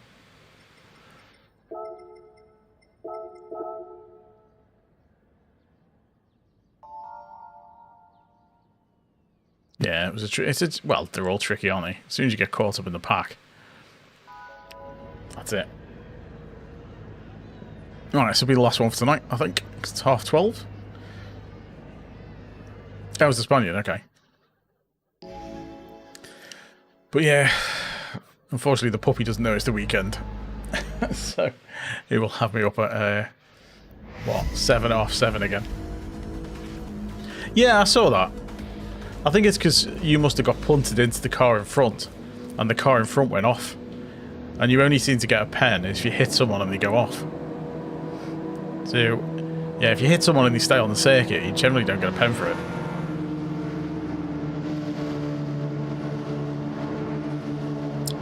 Speaker 1: Yeah, it was well, they're all tricky, aren't they? As soon as you get caught up in the pack, that's it. Alright, this will be the last one for tonight, I think. It's 12:30. That was the Spaniard, okay. But yeah, unfortunately the puppy doesn't know it's the weekend. So he will have me up at, what, 7:30 again. Yeah, I saw that. I think it's because you must have got punted into the car in front, and the car in front went off. And you only seem to get a pen if you hit someone and they go off. So, yeah, if you hit someone and they stay on the circuit, you generally don't get a pen for it.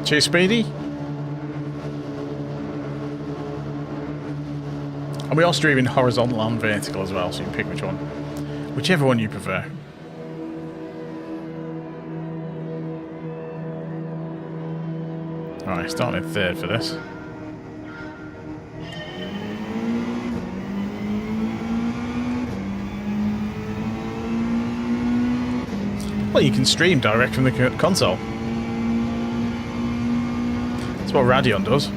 Speaker 1: Too speedy? And we are streaming horizontal and vertical as well, so you can pick which one. Whichever one you prefer. Alright, starting in third for this. Well, you can stream direct from the console. That's what Radeon does.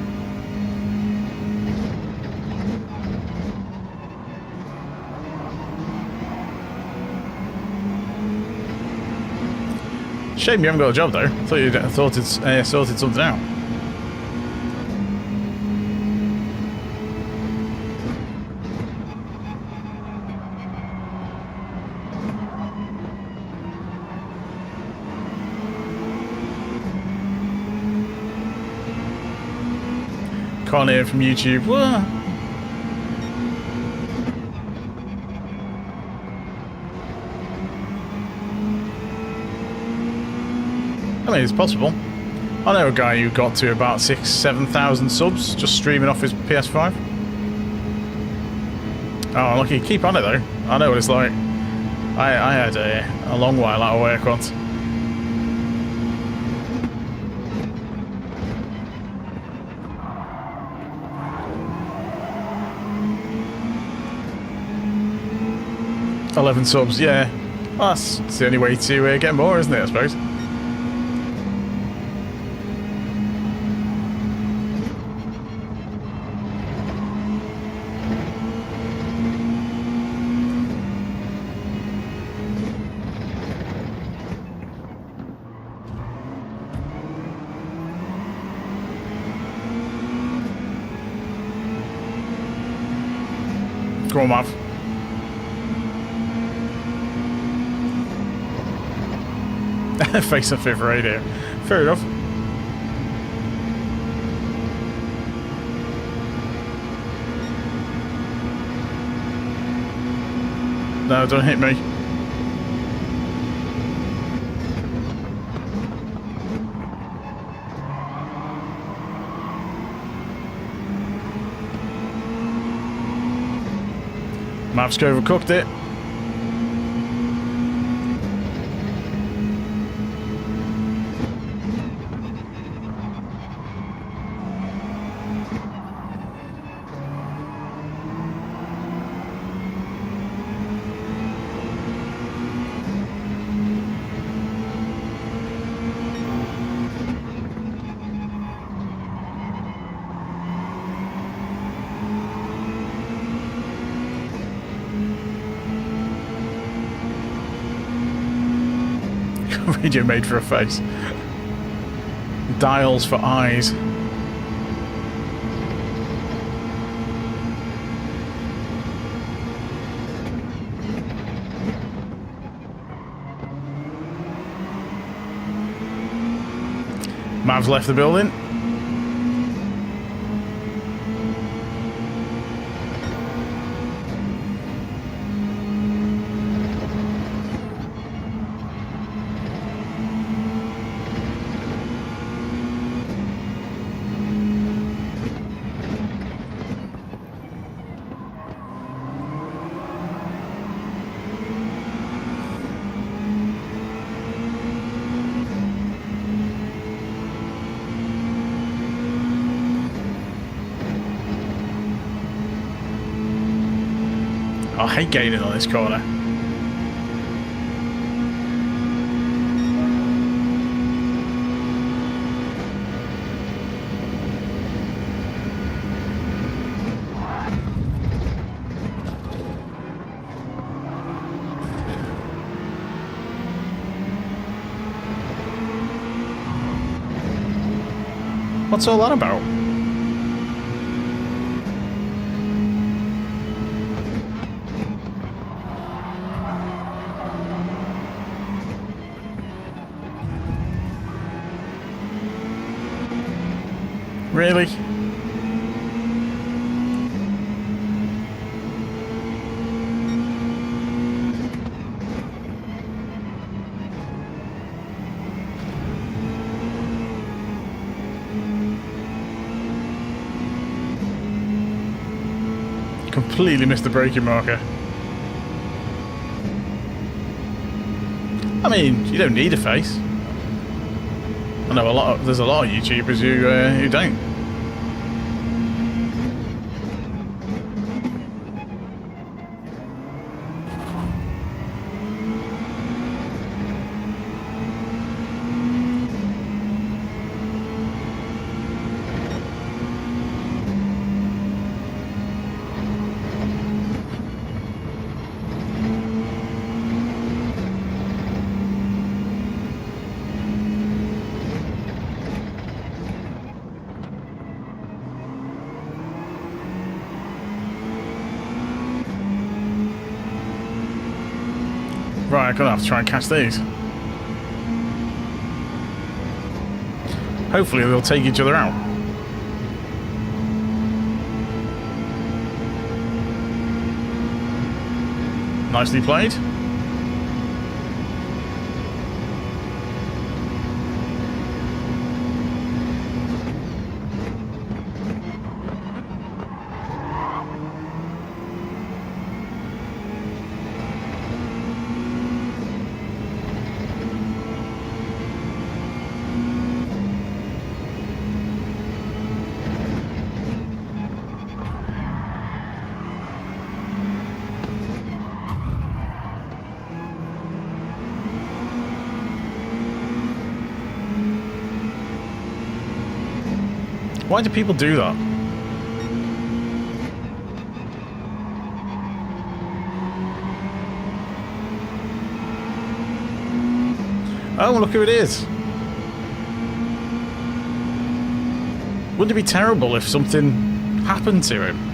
Speaker 1: Shame you haven't got a job though. I thought you'd sorted something out. Can't hear it from YouTube. Whoa. I mean, it's possible. I know a guy who got to about 6,000-7,000 subs just streaming off his PS5. Oh, lucky. Keep on it though. I know what it's like. I had a long while out of work once. $11 subs, yeah. Well, that's the only way to get more, isn't it, I suppose? Come on, Mav. Face off fifth radio. Fair enough. No, don't hit me. Mav's overcooked it. Radio made for a face. Dials for eyes. Mav's left the building. I hate gaining on this corner. What's all that about? Really? Completely missed the braking marker. I mean, you don't need a face. I know there's a lot of YouTubers who don't. Right, I'm gonna have to try and catch these. Hopefully they'll take each other out. Nicely played. Why do people do that? Oh, look who it is. Wouldn't it be terrible if something happened to him?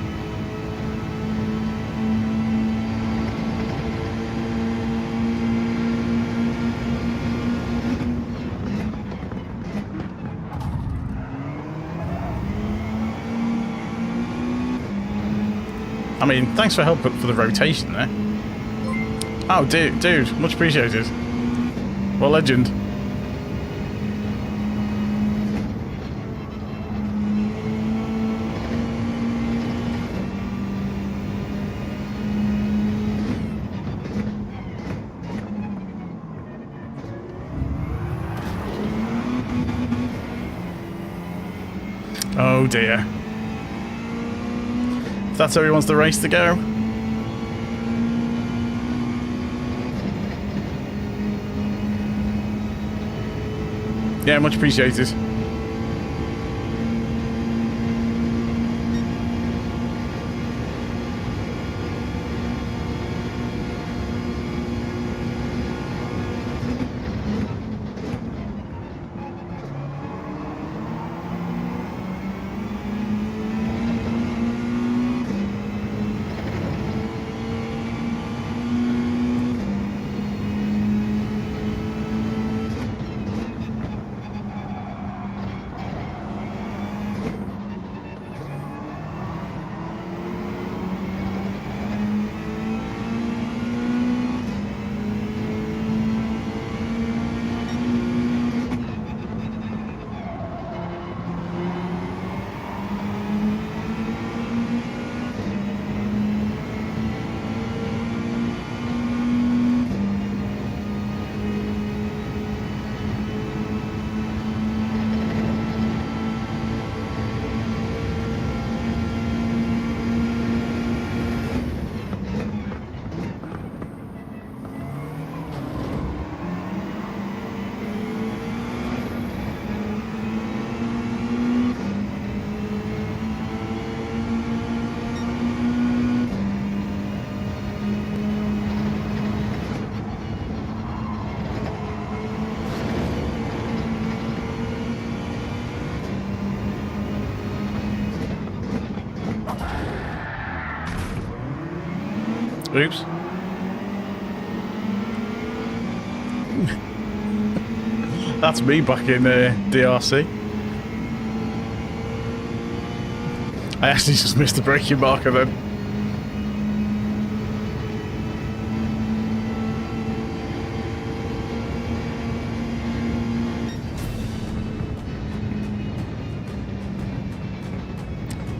Speaker 1: I mean, thanks for help for the rotation there. Oh, dude, much appreciated. Well, legend. Oh dear. If that's how he wants the race to go. Yeah, much appreciated. Oops. That's me back in DRC. I actually just missed the braking marker then.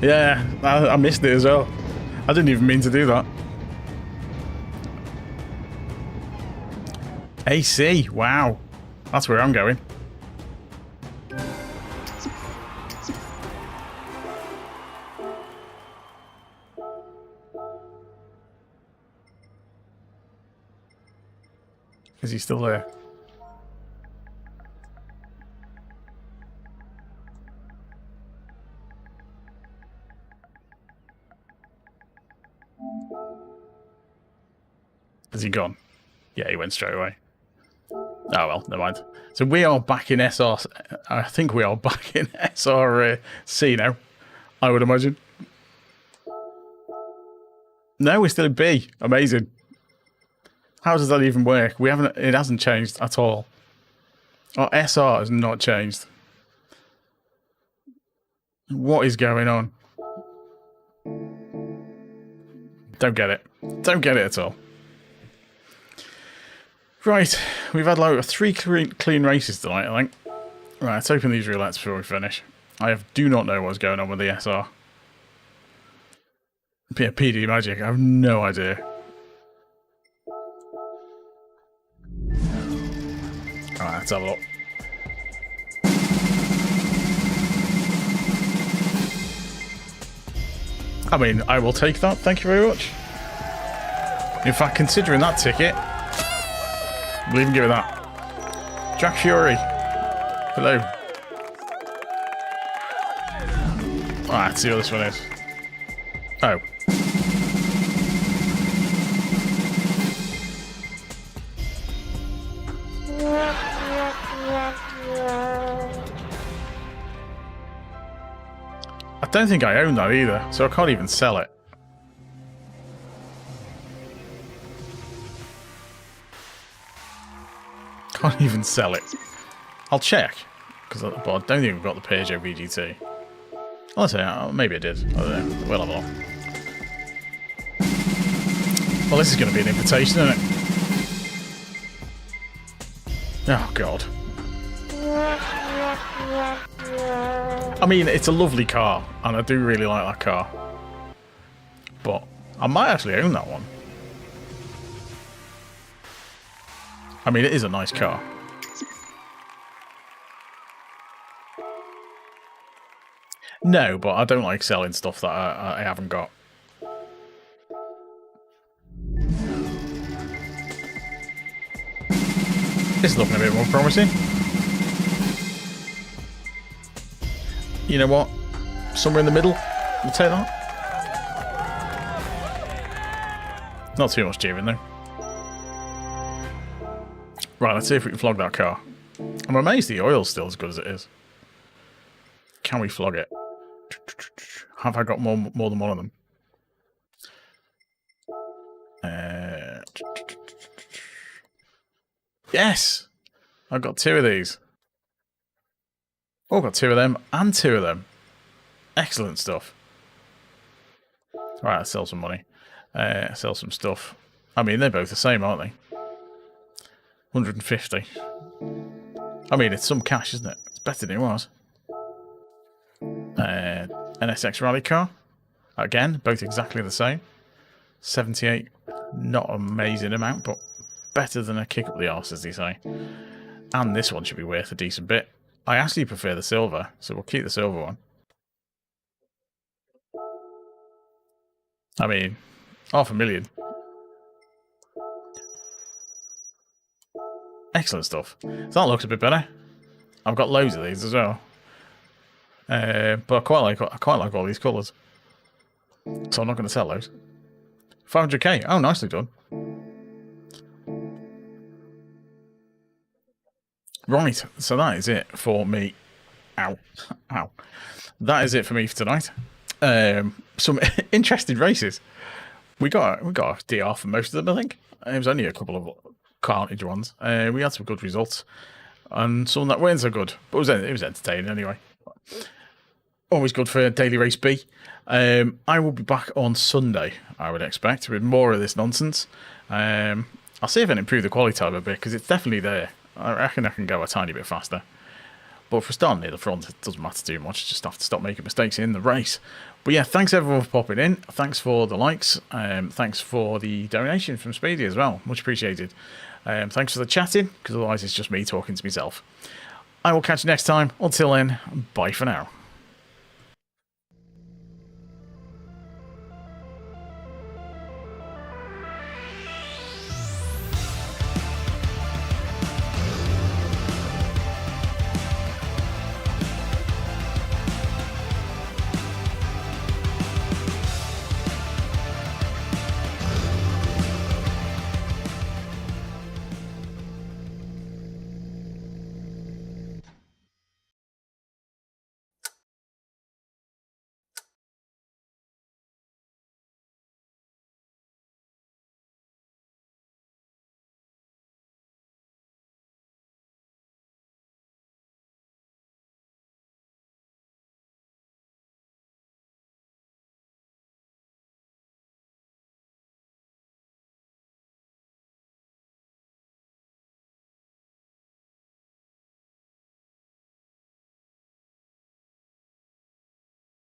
Speaker 1: Yeah, I missed it as well. I didn't even mean to do that. AC, wow. That's where I'm going. Is he still there? Has he gone? Yeah, he went straight away. Oh well, never mind. So we are back in SR. I think we are back in SRC now, I would imagine. No, we're still in B. Amazing. How does that even work? We haven't. It hasn't changed at all. Our SR has not changed. What is going on? Don't get it. Don't get it at all. Right, we've had like 3 clean races tonight, I think. Right, let's open these roulettes before we finish. I do not know what's going on with the SR. Yeah, PD Magic, I have no idea. Alright, let's have a look. I mean, I will take that, thank you very much. In fact, considering that ticket, we'll even give it that. Jack Fury. Hello. Alright, let's see what this one is. Oh. I don't think I own that either, so I can't even sell it. Can't even sell it. I'll check, because I don't think we've got the Peugeot VGT. I'll say, maybe I did. I don't know. We'll have a look. Well, this is going to be an invitation, isn't it? Oh, God. I mean, it's a lovely car, and I do really like that car. But I might actually own that one. I mean, it is a nice car. No, but I don't like selling stuff that I haven't got. This is looking a bit more promising. You know what? Somewhere in the middle. We'll take that. Not too much cheering though. Right, let's see if we can flog that car. I'm amazed the oil's still as good as it is. Can we flog it? Have I got more than one of them? Yes! I've got 2 of these. Oh, I've got 2 of them and 2 of them. Excellent stuff. Right, let's sell some money. Sell some stuff. I mean, they're both the same, aren't they? 150. I mean, it's some cash, isn't it? It's better than it was. NSX rally car. Again, both exactly the same. 78. Not an amazing amount, but better than a kick up the arse, as they say. And this one should be worth a decent bit. I actually prefer the silver, so we'll keep the silver one. I mean, 500,000. Excellent stuff. So that looks a bit better. I've got loads of these as well. But I quite like all these colours. So I'm not going to sell those. 500k. Oh, nicely done. Right, so that is it for me. Ow. Ow. That is it for me for tonight. Some interesting races. We got a DR for most of them, I think. It was only a couple of carnage ones. We had some good results. And some that weren't so good. But it was entertaining anyway. Always good for Daily Race B. I will be back on Sunday, I would expect, with more of this nonsense. I'll see if I can improve the quality time a bit, because it's definitely there. I reckon I can go a tiny bit faster. But for starting near the front, it doesn't matter too much. Just have to stop making mistakes in the race. But yeah, thanks everyone for popping in. Thanks for the likes. Thanks for the donation from Speedy as well. Much appreciated. Thanks for the chatting, because otherwise it's just me talking to myself. I will catch you next time. Until then, bye for now.